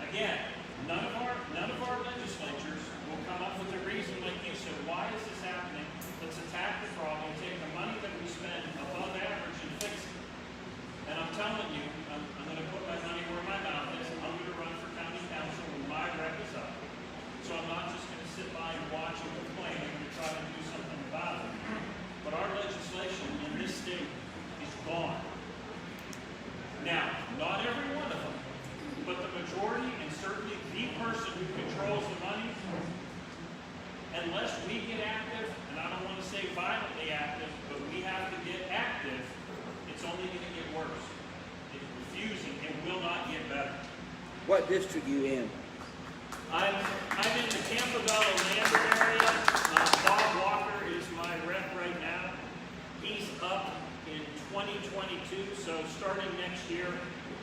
Again, none of our legislatures will come up with a reason like you said, why is this happening? Let's attack the problem, take the money that we spend above average and fix it. And I'm telling you, I'm going to put my money where my mouth is. I'm going to run for county council when my rep is up. So I'm not just going to sit by and watch and complain. I'm going to try to do something about it. But our legislation in this state is gone. Now, not every one of them, but the majority, and certainly the person who controls the money, unless we get active, and I don't want to say violently active, but we have to get active, it's only going to get worse. It's refusing. It will not get better. What district you in? I'm in the Campobello Lambert area. Bob Walker is my rep right now. He's up in 2022, so starting next year,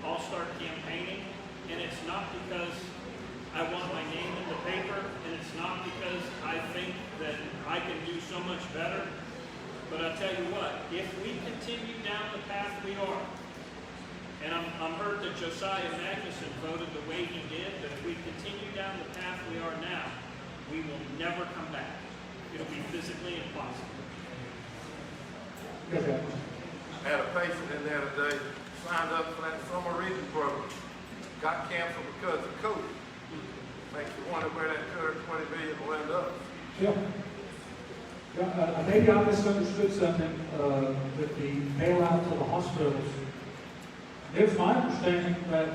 I'll start campaigning. And it's not because I want my name in the paper, and it's not because I think that I can do so much better. But I'll tell you what, if we continue down the path we are, and I'm hurt that Josiah Magnuson voted the way he did, but if we continue down the path we are now, we will never come back. It'll be physically impossible. Okay. I had a patient in there today, signed up for that summer reading program. Got canceled because of COVID. Makes you wonder where that $220 billion will end up. Yeah. Maybe I misunderstood something with the bailout to the hospitals. It was my understanding that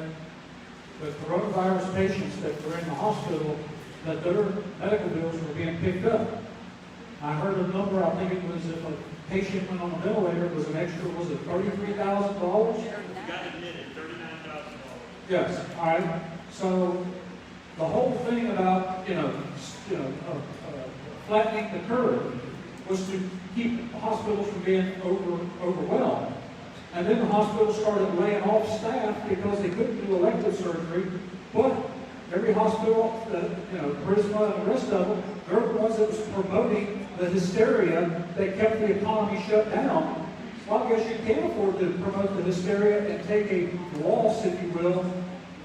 the coronavirus patients that were in the hospital, that their medical bills were being picked up. I heard a number, I think it was if a patient went on a ventilator, it was an extra, was it $33,000? You got admitted, $39,000. Yes, all right. So the whole thing about, flattening the curve was to keep hospitals from being overwhelmed. And then the hospital started laying off staff because they couldn't do elective surgery. But every hospital, Prisma and the rest of them, they're the ones that was promoting the hysteria that kept the economy shut down. Well, I guess you can't afford to promote the hysteria and take a loss, if you will,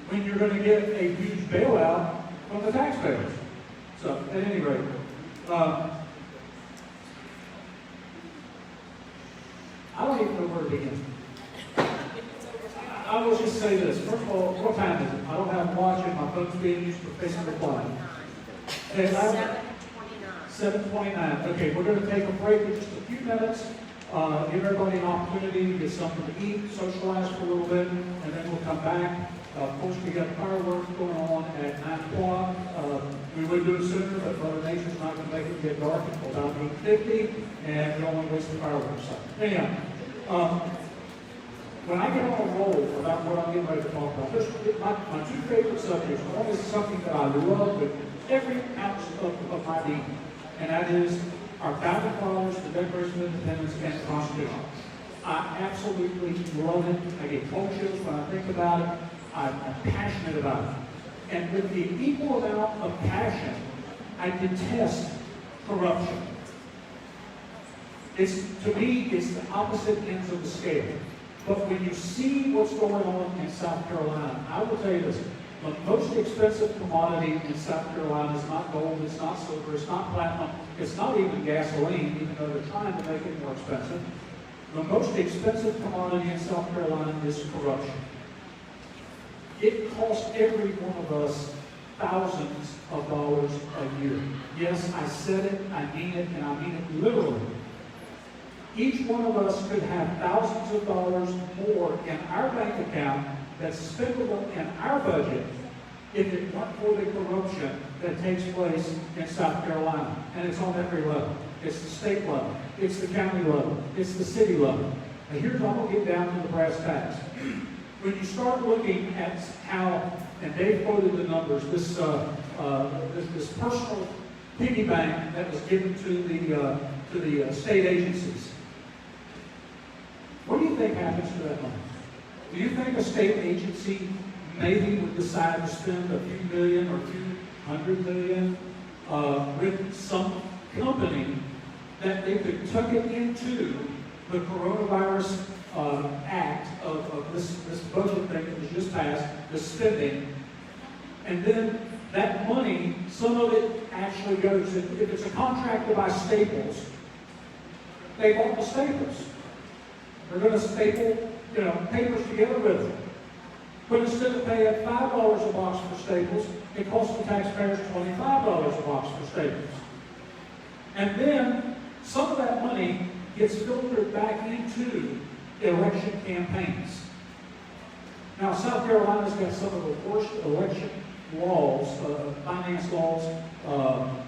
when you're going to get a huge bailout from the taxpayers. So, at any rate, I don't even know where to begin. I will just say this. First of all, what time is it? I don't have a watch and my phone's being used for Facebook Live. 7:29. Okay, we're going to take a break in just a few minutes. Give everybody an opportunity to get something to eat, socialize for a little bit, and then we'll come back. Of course, we got fireworks going on at 9 o'clock. We would do it sooner, but Mother Nature's not going to make it get dark until about 8:50, and we don't want to waste the fireworks. Anyhow, when I get on a roll about what I'm getting ready to talk about, there's my two favorite subjects. One is something that I love with every ounce of my being, and that is our founding fathers, the Declaration of Independence, and the Constitution. I absolutely love it. I get cold chills when I think about it. I'm passionate about it. And with the equal amount of passion, I detest corruption. To me, it's the opposite ends of the scale. But when you see what's going on in South Carolina, I will tell you this. The most expensive commodity in South Carolina is not gold, it's not silver, it's not platinum, it's not even gasoline, even though they're trying to make it more expensive. The most expensive commodity in South Carolina is corruption. It costs every one of us thousands of dollars a year. Yes, I said it, I mean it, and I mean it literally. Each one of us could have thousands of dollars more in our bank account that's spendable in our budget if it weren't for the corruption that takes place in South Carolina. And it's on every level. It's the state level. It's the county level. It's the city level. Now here's how we'll get down to the brass tacks. When you start looking at how, and Dave quoted the numbers, this personal piggy bank that was given to the state agencies. What do you think happens to that money? Do you think a state agency maybe would decide to spend a few million or $200 million with some company that they could tuck it into the coronavirus act of this budget thing that was just passed, the spending, and then that money, some of it actually goes, if it's a contract to buy staples, they bought the staples. They're going to staple, papers together with them. But instead of paying $5 a box for staples, it costs the taxpayers $25 a box for staples. And then some of that money gets filtered back into election campaigns. Now, South Carolina's got some of the worst election laws, finance laws.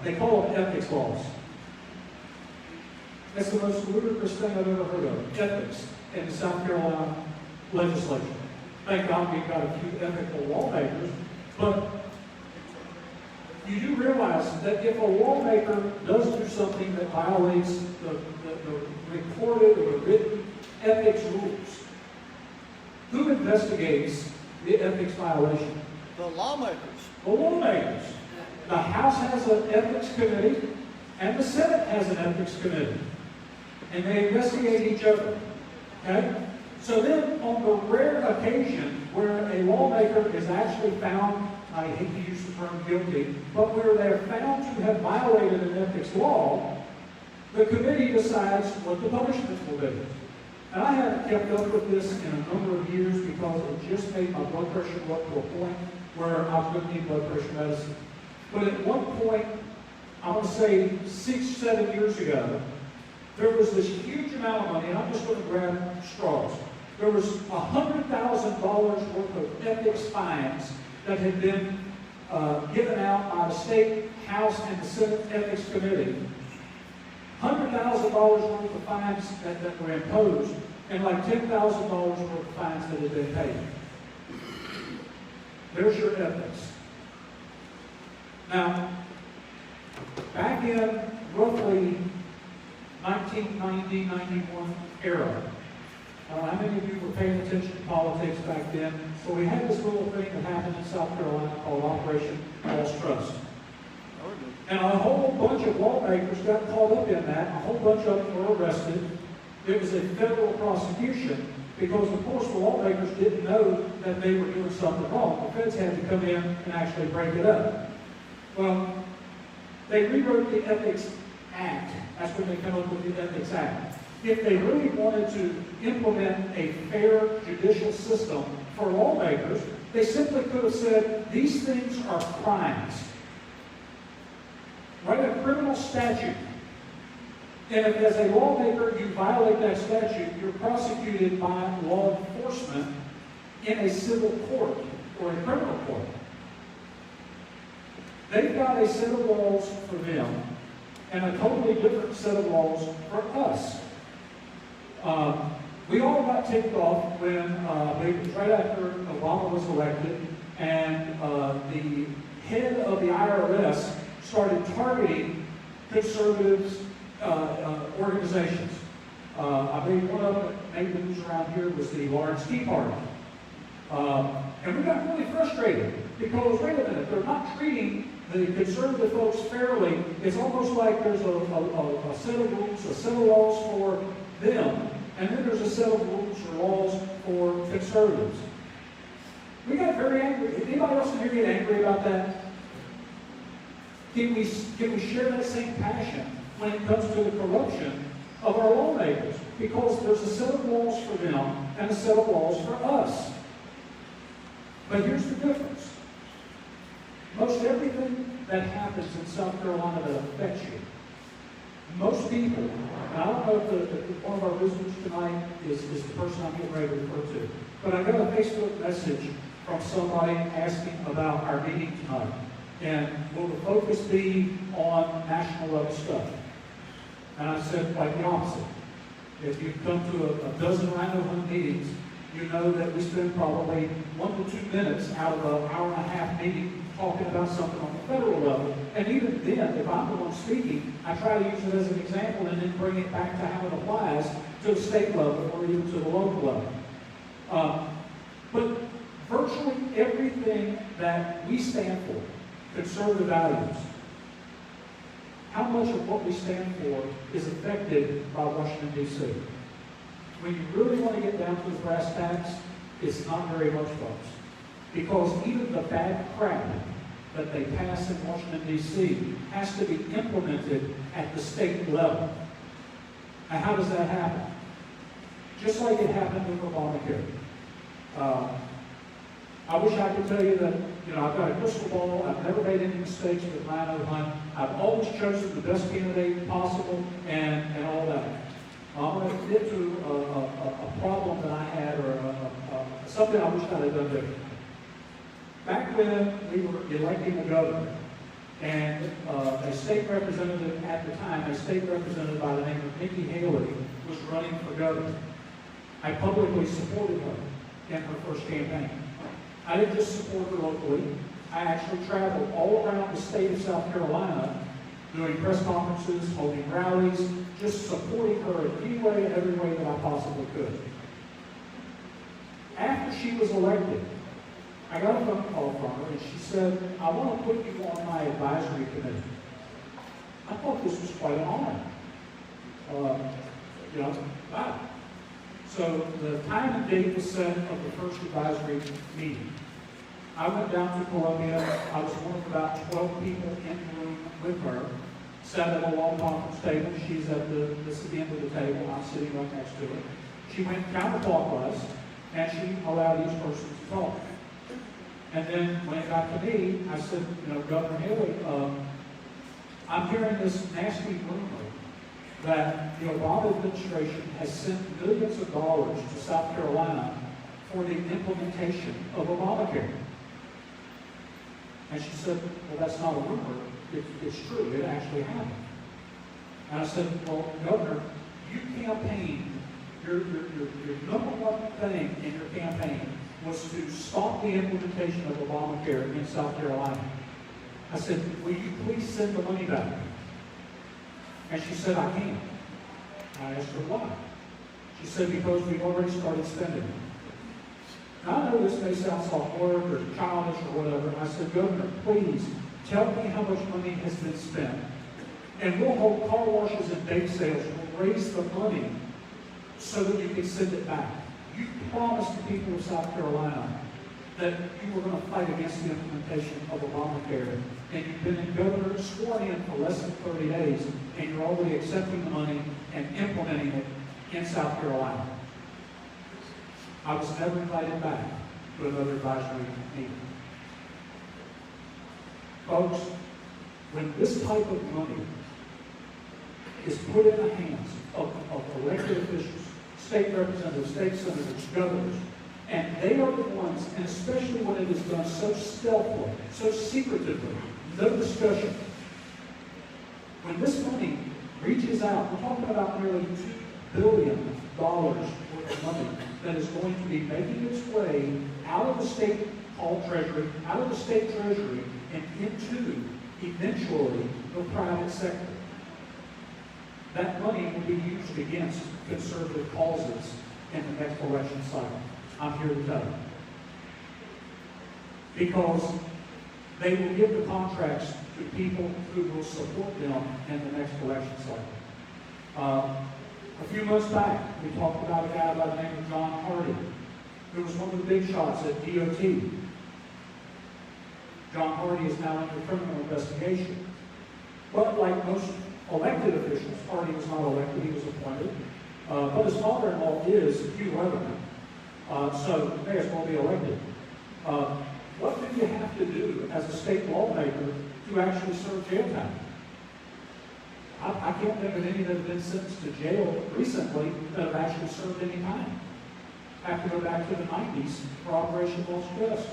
They call them ethics laws. That's the most ludicrous thing I've ever heard of, ethics, in the South Carolina legislature. Thank God we've got a few ethical lawmakers, but you do realize that if a lawmaker does do something that violates the recorded or written ethics rules, who investigates the ethics violation? The lawmakers. The lawmakers. The House has an ethics committee, and the Senate has an ethics committee. And they investigate each other. Okay? So then, on the rare occasion where a lawmaker is actually found, I hate to use the term guilty, but where they're found to have violated an ethics law, the committee decides what the punishment will be. And I haven't kept up with this in a number of years because it just made my blood pressure go up to a point where I was going to need blood pressure medicine. But at one point, I want to say 6, 7 years ago, there was this huge amount of money, and I'm just going to grab straws. There was $100,000 worth of ethics fines that had been given out by the State House and the Senate Ethics Committee. $100,000 worth of fines that were imposed, and like $10,000 worth of fines that had been paid. There's your ethics. Now, back in roughly 1990, 91 era, how many of you were paying attention to politics back then? So we had this little thing that happened in South Carolina called Operation False Trust. And a whole bunch of lawmakers got caught up in that. A whole bunch of them were arrested. It was a federal prosecution because, of course, the lawmakers didn't know that they were doing something wrong. The feds had to come in and actually break it up. Well, they rewrote the Ethics Act. That's when they come up with the Ethics Act. If they really wanted to implement a fair judicial system for lawmakers, they simply could have said, these things are crimes. Write a criminal statute. And if as a lawmaker you violate that statute, you're prosecuted by law enforcement in a civil court or a criminal court. They've got a set of laws for them and a totally different set of laws for us. We all got ticked off when, I believe it was right after Obama was elected, and the head of the IRS started targeting conservatives organizations. I believe one of them that made the news around here was the Lawrence Tea Party. And we got really frustrated because, wait a minute, they're not treating the conservative folks fairly. It's almost like there's a set of rules, a set of laws for them, and then there's a set of rules or laws for conservatives. We got very angry. Did anybody else in here get angry about that? Can we share that same passion when it comes to the corruption of our lawmakers? Because there's a set of laws for them and a set of laws for us. But here's the difference. Most everything that happens in South Carolina that affects you, most people, and I don't know if one of our visitors tonight is the person I'm getting ready to refer to, but I got a Facebook message from somebody asking about our meeting tonight. And will the focus be on national level stuff? And I said, like the opposite. If you come to a dozen RINO Hunt meetings, you know that we spend probably 1 to 2 minutes out of an hour and a half meeting talking about something on the federal level. And even then, if I'm the one speaking, I try to use it as an example and then bring it back to how it applies to the state level or even to the local level. But virtually everything that we stand for, conservative values, how much of what we stand for is affected by Washington, D.C.? When you really want to get down to the brass tacks, it's not very much, folks. Because even the bad crap that they pass in Washington, D.C. has to be implemented at the state level. And how does that happen? Just like it happened with Obamacare. I wish I could tell you that, I've got a crystal ball. I've never made any mistakes with RINO Hunt. I've always chosen the best candidate possible and all that. I'm going to get to a problem that I had or something I wish I had done differently. Back when we were electing a governor, and a state representative at the time, a state representative by the name of Nikki Haley, was running for governor. I publicly supported her in her first campaign. I didn't just support her locally. I actually traveled all around the state of South Carolina doing press conferences, holding rallies, just supporting her in any way and every way that I possibly could. After she was elected, I got a phone call from her and she said, I want to put you on my advisory committee. I thought this was quite an honor. Wow. So the time and date was set of the first advisory meeting. I went down to Columbia. I was one of about 12 people in the room with her, sat at a long conference table. She's at this is the end of the table. I'm sitting right next to her. She went counterclockwise, and she allowed each person to talk. And then when it got to me, I said, Governor Haley, I'm hearing this nasty rumor that the Obama administration has sent millions of dollars to South Carolina for the implementation of Obamacare. And she said, well, that's not a rumor. It's true. It actually happened. And I said, well, Governor, you campaigned, your number one thing in your campaign was to stop the implementation of Obamacare in South Carolina. I said, will you please send the money back? And she said, I can't. I asked her why. She said, because we've already started spending it. Now, I know this may sound sophomoric or childish or whatever. I said, Governor, please tell me how much money has been spent, and we'll hold car washes and bake sales. We'll raise the money so that you can send it back. You promised the people of South Carolina that you were going to fight against the implementation of Obamacare, and you've been in governor sworn in for less than 30 days, and you're already accepting the money and implementing it in South Carolina. I was never invited back to another advisory meeting. Folks, when this type of money is put in the hands of elected officials, state representatives, state senators, governors, and they are the ones, and especially when it is done so stealthily, so secretively, no discussion. When this money reaches out, we're talking about nearly $2 billion worth of money that is going to be making its way out of the state hall treasury, out of the state treasury, and into, eventually, the private sector. That money will be used against conservative causes in the next election cycle. I'm here to tell you. Because they will give the contracts to people who will support them in the next election cycle. A few months back, we talked about a guy by the name of John Hardy, who was one of the big shots at DOT. John Hardy is now under criminal investigation. But like most elected officials, Hardy was not elected, he was appointed. But his father-in-law is Hugh Weatherman. So may as well be elected. What do you have to do as a state lawmaker to actually serve jail time? I can't think of any that have been sentenced to jail recently that have actually served any time. Have to go back to the 90s for Operation Lost Trust.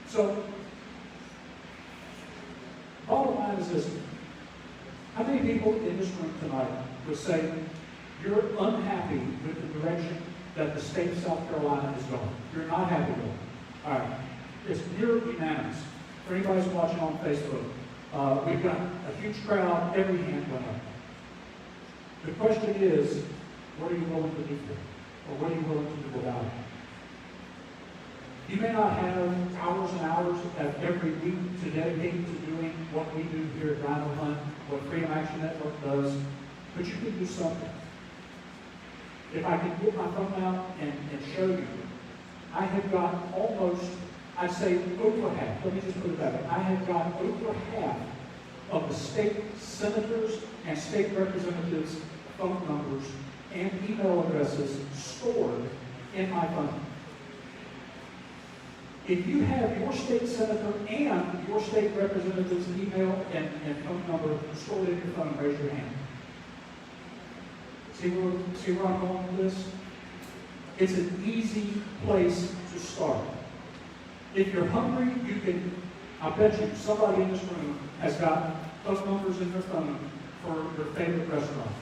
So, bottom line is this. How many people in this room tonight would say you're unhappy with the direction that the state of South Carolina is going? You're not happy with it. All right. It's near unanimous. For anybody who's watching on Facebook, we've got a huge crowd, every hand went up. The question is, what are you willing to do for it? Or what are you willing to do without it? You may not have hours and hours of every week to dedicate to doing what we do here at RINO Hunt, what Freedom Action Network does, but you can do something. If I can get my phone out and show you, I have got almost, I'd say over half, let me just put it that way, I have got over half of the state senators and state representatives' phone numbers and email addresses stored in my phone. If you have your state senator and your state representative's email and phone number stored in your phone, raise your hand. See where I'm going with this? It's an easy place to start. If you're hungry, you can, I bet you somebody in this room has got those numbers in their phone for their favorite restaurant.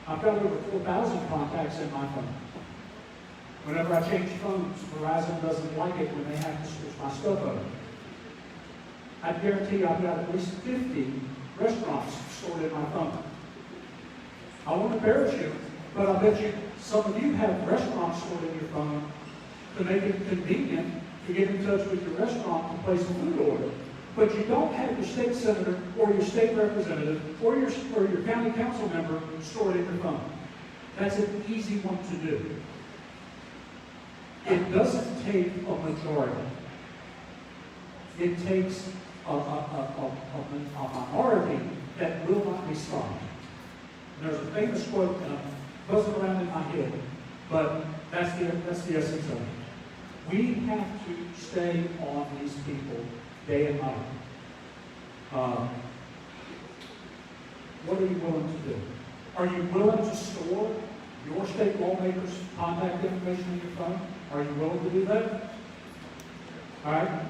I've got over 4,000 contacts in my phone. Whenever I change phones, Verizon doesn't like it when they have to switch my stuff over. I guarantee you I've got at least 50 restaurants stored in my phone. I won't embarrass you, but I bet you some of you have restaurants stored in your phone to make it convenient to get in touch with your restaurant to place a food order. But you don't have your state senator or your state representative or your county council member stored in your phone. That's an easy one to do. It doesn't take a majority. It takes a minority that will not respond. There's a famous quote buzzing around in my head, but that's the essence of it. We have to stay on these people day and night. What are you willing to do? Are you willing to store your state lawmakers' contact information in your phone? Are you willing to do that? All right.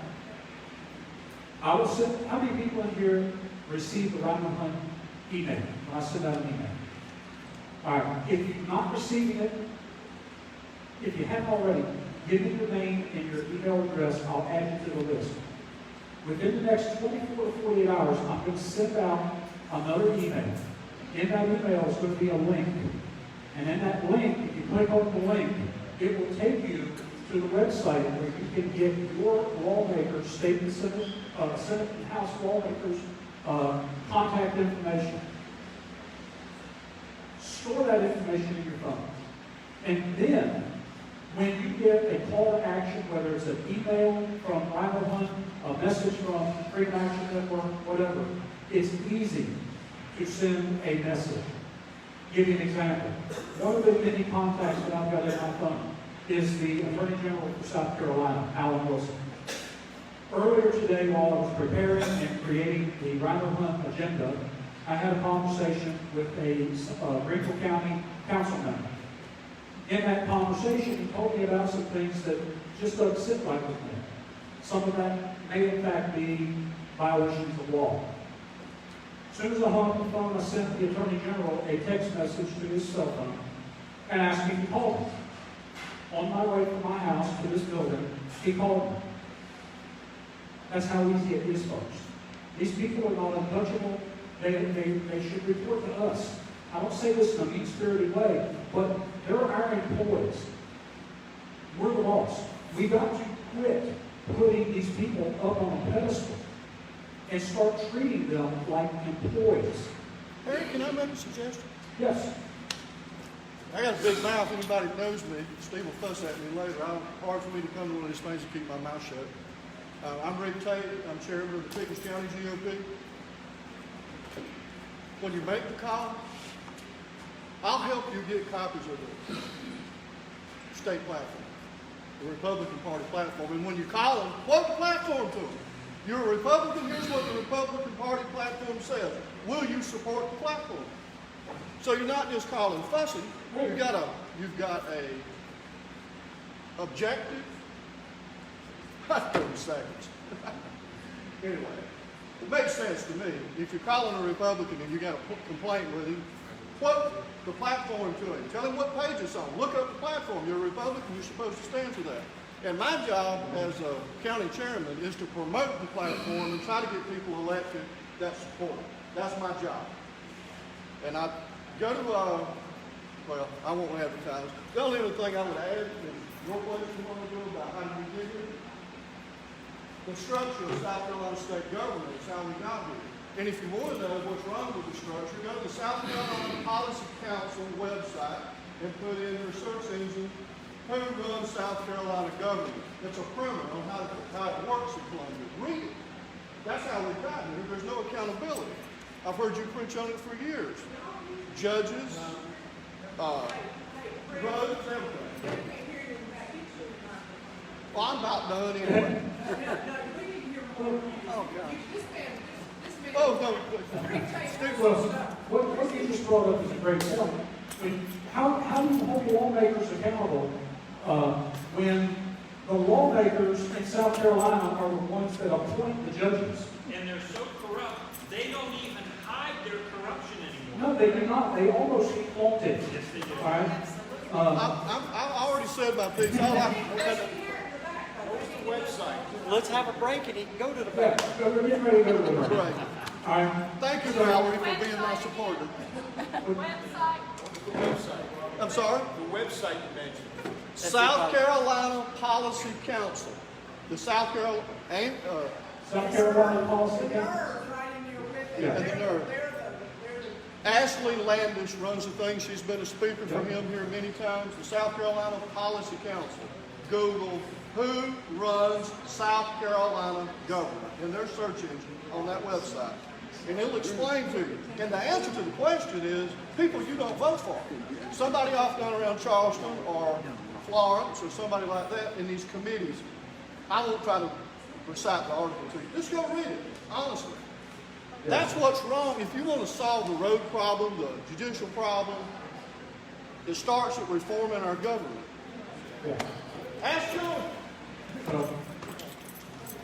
I will send, how many people in here receive the RINO Hunt email when I send out an email? All right. If you're not receiving it, if you haven't already, give me your name and your email address. I'll add you to the list. Within the next 24 to 48 hours, I'm going to send out another email. In that email is going to be a link. And in that link, if you click on the link, it will take you to the website where you can get your lawmakers, state and Senate and House lawmakers, contact information. Store that information in your phone. And then, when you get a call to action, whether it's an email from RINO Hunt, a message from Freedom Action Network, whatever, it's easy to send a message. Give you an example. One of the many contacts that I've got in my phone is the Attorney General for South Carolina, Alan Wilson. Earlier today, while I was preparing and creating the RINO Hunt agenda, I had a conversation with a RINO County council member. In that conversation, he told me about some things that just don't sit right with me. Some of that may in fact be violations of law. As soon as I hung up the phone, I sent the Attorney General a text message to his cell phone and asked him to call me. On my way from my house to this building, he called me. That's how easy it is, folks. These people are not untouchable. They should report to us. I don't say this in a mean-spirited way, but they're our employees. We're the boss. We've got to quit putting these people up on a pedestal and start treating them like employees. Harry, can I make a suggestion? Yes. I got a big mouth. Anybody that knows me, Steve will fuss at me later. It's hard for me to come to one of these things and keep my mouth shut. I'm Rick Tate. I'm chairman of the Pickens County GOP. When you make the call, I'll help you get copies of the state platform, the Republican Party platform. And when you call them, quote the platform to them. You're a Republican, here's what the Republican Party platform says. Will you support the platform? So you're not just calling fussy, you've got a objective. 30 seconds. Anyway, it makes sense to me. If you're calling a Republican and you got a complaint with him, quote the platform to him. Tell him what page it's on. Look up the platform. You're a Republican, you're supposed to stand for that. And my job as a county chairman is to promote the platform and try to get people elected that support it. That's my job. And I go to, well, I won't advertise. The only other thing I would add is your question want to do about how do we get here? The structure of South Carolina state government is how we got here. And if you want to know what's wrong with the structure, go to the South Carolina Policy Council website and put in your search engine, who runs South Carolina government. It's a primer on how it works in Columbia. Read it. That's how we got here. There's no accountability. I've heard you preach on it for years. Judges, roads, everything. Well, I'm about done anyway. Oh, God. Oh, no. Steve, Well, what you just brought up is a great point. I mean, how do you hold lawmakers accountable when the lawmakers in South Carolina are the ones that appoint the judges? And they're so corrupt, they don't even hide their corruption anymore. No, they do not. They almost flaunt it. Yes, they do. All right? I already said my piece. Website. Let's have a break and he can go to the Yeah, back. we're getting ready to go to the break. Right. All right. Thank you, Valerie, for being my supporter. The website. I'm sorry? The website you mentioned. South Carolina Policy Council. The South Carolina, South Carolina Policy Council? and the nerve. Ashley Landis runs the thing. She's been a speaker for him here many times. The South Carolina Policy Council. Google who runs South Carolina government in their search engine on that website. And it'll explain to you. And the answer to the question is people you don't vote for. Somebody off down around Charleston or Florence or somebody like that in these committees. I won't try to recite the article to you. Just go read it, honestly. That's what's wrong. If you want to solve the road problem, the judicial problem, it starts with reforming our government. Yeah. Ask Joe. So,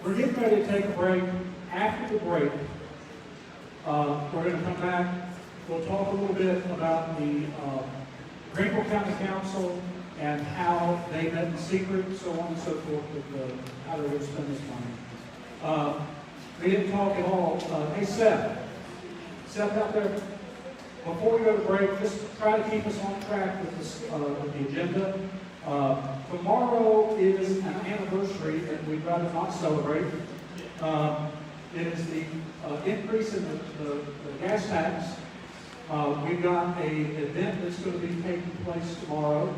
we're getting ready to take a break. After the break, we're going to come back. We'll talk a little bit about the Greenville County Council and how they met in secret, so on and so forth, with how they're going to spend this money. We didn't talk at all. Hey, Seth out there, before we go to break, just try to keep us on track with this, with the agenda. Tomorrow is an anniversary that we'd rather not celebrate. It is the increase in the gas tax. We've got an event that's going to be taking place tomorrow.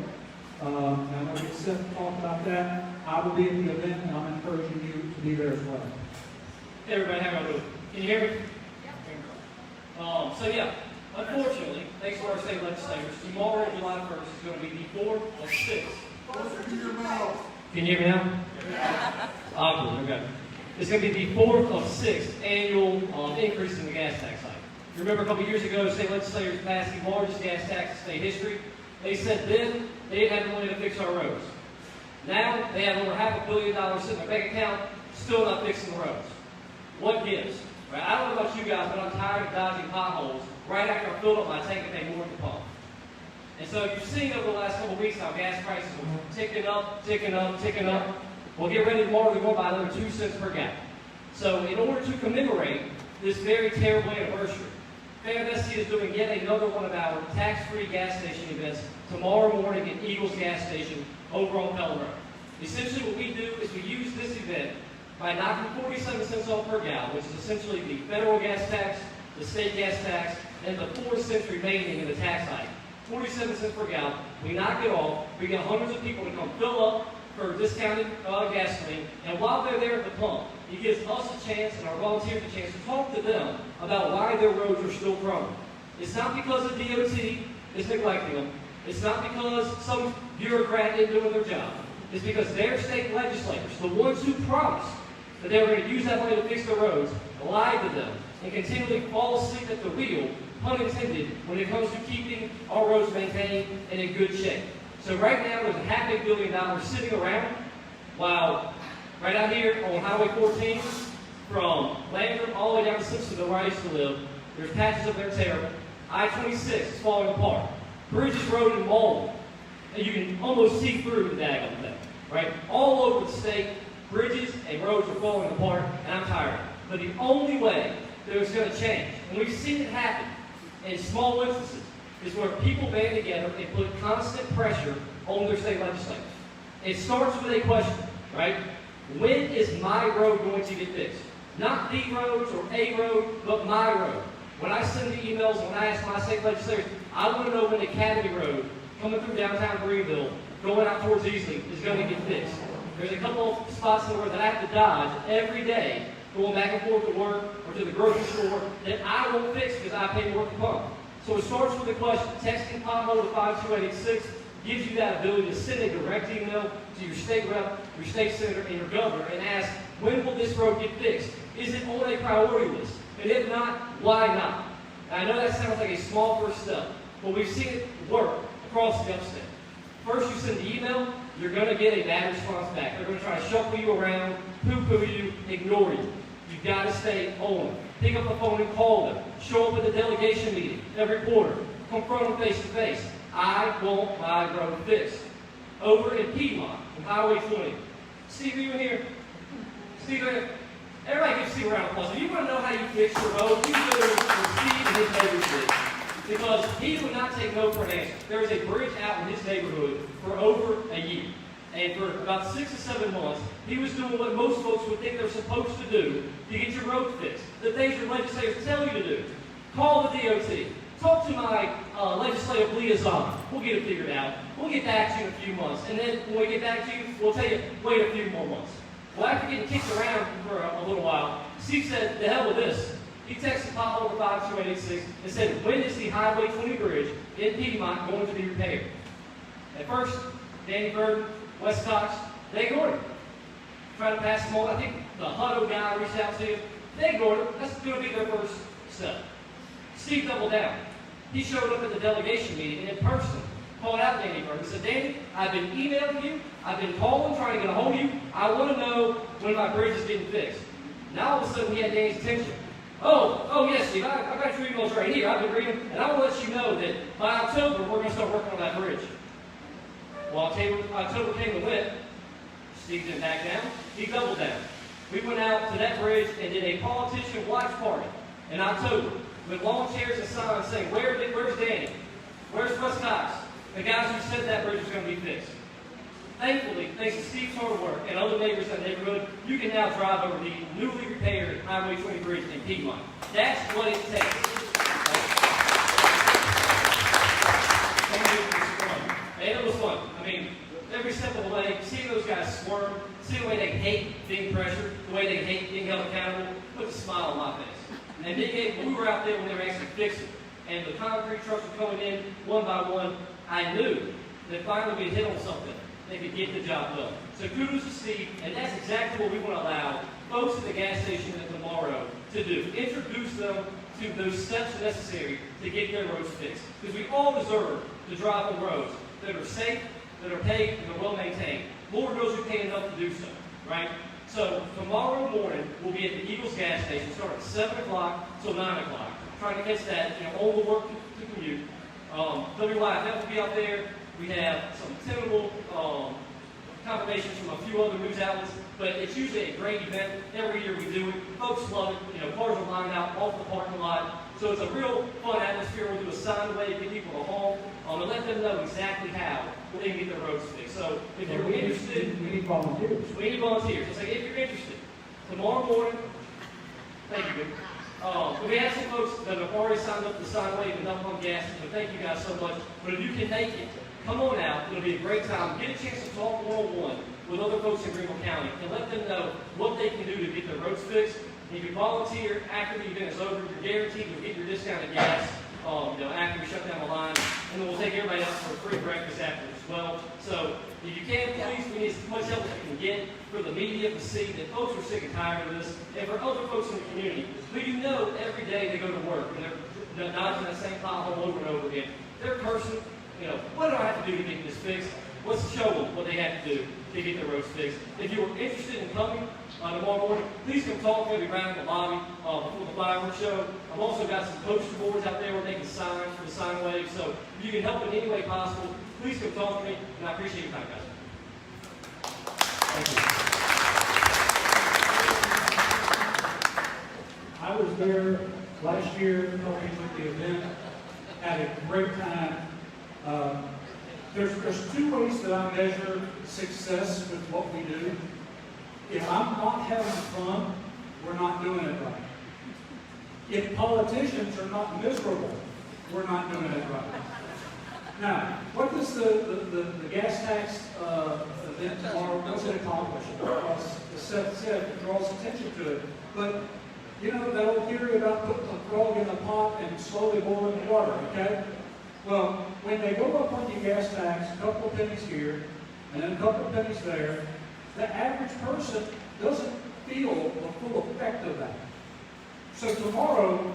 And I'm going to get Seth to talk about that. I will be at the event, and I'm encouraging you to be there as well. Hey everybody, how are you doing? Can you hear me? So yeah, unfortunately, thanks to our state legislators, tomorrow, July 1st, is going to be the 4th of 6. Can you hear me now? Yeah. Awkward, okay. It's going to be the 4th of 6 annual increase in the gas tax hike. You remember a couple years ago, state legislators passed the largest gas tax in state history. They said then they didn't have the money to fix our roads. Now they have over $500 million sitting in their bank account, still not fixing the roads. What gives? Right? I don't know about you guys, but I'm tired of dodging potholes right after I filled up my tank and pay more at the pump. And so you've seen over the last couple of weeks how gas prices are ticking up, ticking up, ticking up. Well, get ready tomorrow to go by another 2 cents per gallon. So in order to commemorate this very terrible anniversary, FAMSC is doing yet another one of our tax-free gas station events tomorrow morning at Eagles Gas Station over on Pell Road. Essentially what we do is we use this event by knocking 47 cents off per gallon, which is essentially the federal gas tax, the state gas tax, and the 4 cents remaining in the tax hike. 47 cents per gallon. We knock it off. We get hundreds of people to come fill up for discounted gasoline, and while they're there at the pump, it gives us a chance and our volunteers a chance to talk to them about why their roads are still crumbling. It's not because the DOT is neglecting them. It's not because some bureaucrat isn't doing their job. It's because their state legislators, the ones who promised that they were going to use that money to fix the roads, lied to them and continually fall asleep at the wheel, pun intended, when it comes to keeping our roads maintained and in good shape. So right now, there's $500 million sitting around, while right out here on Highway 14, from Landrum all the way down to Simpsonville, where I used to live, there's patches of there terrible. I-26 is falling apart. Bridges Road in Malden, and you can almost see through the daggone thing, right? All over the state, bridges and roads are falling apart, and I'm tired of it. But the only way that it's going to change, and we've seen it happen in small instances, is where people band together and put constant pressure on their state legislators. It starts with a question, right? When is my road going to get fixed? Not the roads or a road, but my road. When I send the emails and when I ask my state legislators, I want to know when the Academy Road coming through downtown Greenville, going out towards Easley, is going to get fixed. There's a couple of spots in the road that I have to dodge every day, going back and forth to work or to the grocery store, that I won't fix because I pay more at the pump. So it starts with the question. Texting pothole to 52886 gives you that ability to send a direct email to your state rep, your state senator, and your governor and ask, when will this road get fixed? Is it on a priority list? And if not, why not? And I know that sounds like a small first step, but we've seen it work across the upstate. First, you send the email, you're going to get a bad response back. They're going to try to shuffle you around, poo-poo you, ignore you. You've got to stay on them. Pick up the phone and call them. Show up at the delegation meeting every quarter. Confront them face to face. I want my road fixed. Over in Piedmont, on Highway 20. Steve, are you in here? Steve, everybody gives Steve a round of applause. If you want to know how you fix your road, you go to Steve and his neighborhood. Because he would not take no for an answer. There is a bridge out in his neighborhood for over a year. And for about 6 to 7 months, he was doing what most folks would think they're supposed to do to get your road fixed. The things your legislators tell you to do. Call the DOT. Talk to my legislative liaison. We'll get it figured out. We'll get back to you in a few months. And then when we get back to you, we'll tell you, wait a few more months. Well, after getting kicked around for a little while, Steve said, the hell with this. He texted pothole to 52886 and said, when is the Highway 20 bridge in Piedmont going to be repaired? At first, Danny Burton, West Cox, they ignored him. Tried to pass them on. I think the Hutto guy reached out to him. They ignored him. That's going to be their first So, Steve doubled down. He showed up at the delegation meeting and in person called out Danny Burke. He said, Danny, I've been emailing you, I've been calling, trying to get a hold of you. I want to know when my bridge is getting fixed. Now all of a sudden he had Danny's attention. Oh yes, Steve, I've got your emails right here. I've been reading, and I want to let you know that by October we're going to start working on that bridge. Well, October came and went. Steve didn't back down. He doubled down. We went out to that bridge and did a politician watch party in October with lawn chairs and signs saying, where's Danny? Where's Russ Cox? The guys who said that bridge was going to be fixed. Thankfully, thanks to Steve's hard work and other neighbors in the neighborhood, you can now drive over the newly repaired Highway 20 bridge in Piedmont. That's what it takes. And it was fun. I mean, every step of the way, seeing those guys squirm, seeing the way they hate being pressured, the way they hate being held accountable, put a smile on my face. And we were out there when they were actually fixing, and the concrete trucks were coming in one by one. I knew that finally we'd hit on something. They could get the job done. So kudos to Steve, and that's exactly what we want to allow folks at the gas station tomorrow to do. Introduce them to those steps necessary to get their roads fixed. Because we all deserve to drive on roads that are safe, that are paved, and are well maintained. Lord knows we pay enough to do so, right? So tomorrow morning, we'll be at the Eagles gas station, starting at 7 o'clock till 9 o'clock. Trying to catch that, all the work to commute. WYFF will be out there. We have some tentative confirmations from a few other news outlets, but it's usually a great event. Every year we do it. Folks love it. Cars are lined out off the parking lot. So it's a real fun atmosphere. We'll do a sign away, get people to home, and let them know exactly how they can get their roads fixed. So if you're interested, we need volunteers. We need volunteers. So if you're interested, tomorrow morning, thank you. We have some folks that have already signed up to sign away and dump on gas, so thank you guys so much. But if you can make it, come on out. It'll be a great time. Get a chance to talk one-on-one with other folks in Greenville County and let them know what they can do to get their roads fixed. And if you volunteer after the event is over, you're guaranteed to get your discounted gas after we shut down the line. And then we'll take everybody out for a free breakfast after as well. So if you can, please, we need as much help as we can get for the media to see that folks are sick and tired of this. And for other folks in the community who every day they go to work and they're dodging that same pothole over and over again. They're cursing. What do I have to do to get this fixed? Let's show them what they have to do to get their roads fixed. If you are interested in coming tomorrow morning, please come talk to me around the lobby before the fireworks show. I've also got some poster boards out there where they can sign for the sign wave. So if you can help in any way possible, please come talk to me, and I appreciate your time, guys. Thank you. I was there last year helping with the event. Had a great time. There's two ways that I measure success with what we do. If I'm not having fun, we're not doing it right. If politicians are not miserable, we're not doing it right. Now, what does the gas tax event tomorrow, what's it accomplish? As Seth said, it draws attention to it. But, that old theory about putting the frog in the pot and slowly boiling the water, okay? Well, when they go up on your gas tax, a couple of pennies here, and then a couple of pennies there, the average person doesn't feel the full effect of that. So tomorrow,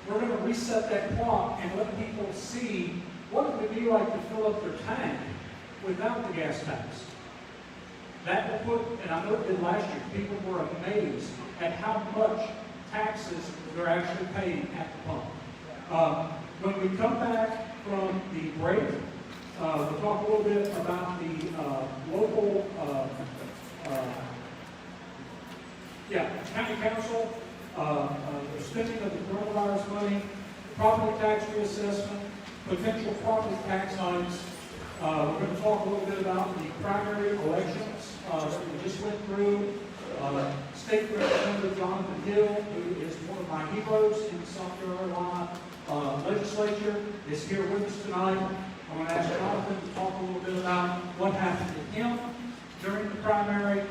we're going to reset that clock and let people see what it would be like to fill up their tank without the gas tax. That will put, and I know it did last year, people were amazed at how much taxes they're actually paying at the pump. When we come back from the break, we'll talk a little bit about the local county council, the spending of the coronavirus money, property tax reassessment, potential property tax hikes. We're going to talk a little bit about the primary elections that we just went through. State Representative Jonathan Hill, who is one of my heroes in the South Carolina legislature, is here with us tonight. I'm going to ask Jonathan to talk a little bit about what happened to him during the primary.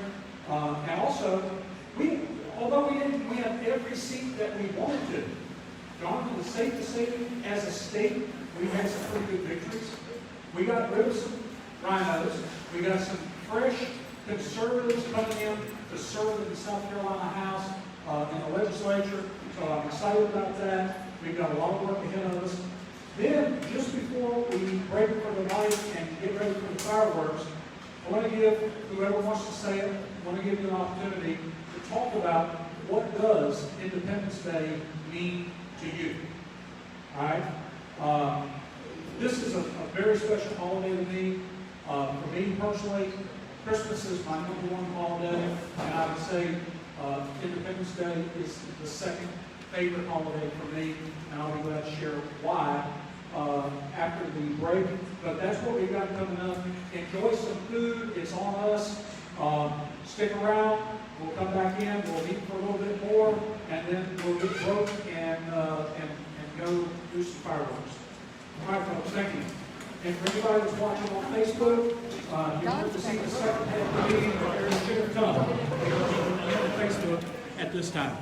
And also, although we have every seat that we wanted to, Jonathan, it's safe to say, as a state, we had some pretty good victories. We got rid of some RINOs. We got some fresh conservatives coming in to serve in the South Carolina House. in the legislature, so I'm excited about that. We've got a lot of work ahead of us. Then, just before we break for the night and get ready for the fireworks, I want to give whoever wants to say it, I want to give you an opportunity to talk about what does Independence Day mean to you. All right? This is a very special holiday to me. For me personally, Christmas is my #1 holiday, and I would say Independence Day is the second favorite holiday for me, and I'll be glad to share why after the break. But that's what we've got coming up. Enjoy some food. It's on us. Stick around. We'll come back in. We'll eat for a little bit more, and then we'll get broke and go do some fireworks. All right, folks. Thank you. And for anybody that's watching on Facebook, you want to see the second half of the meeting, or should have come. Facebook at this time.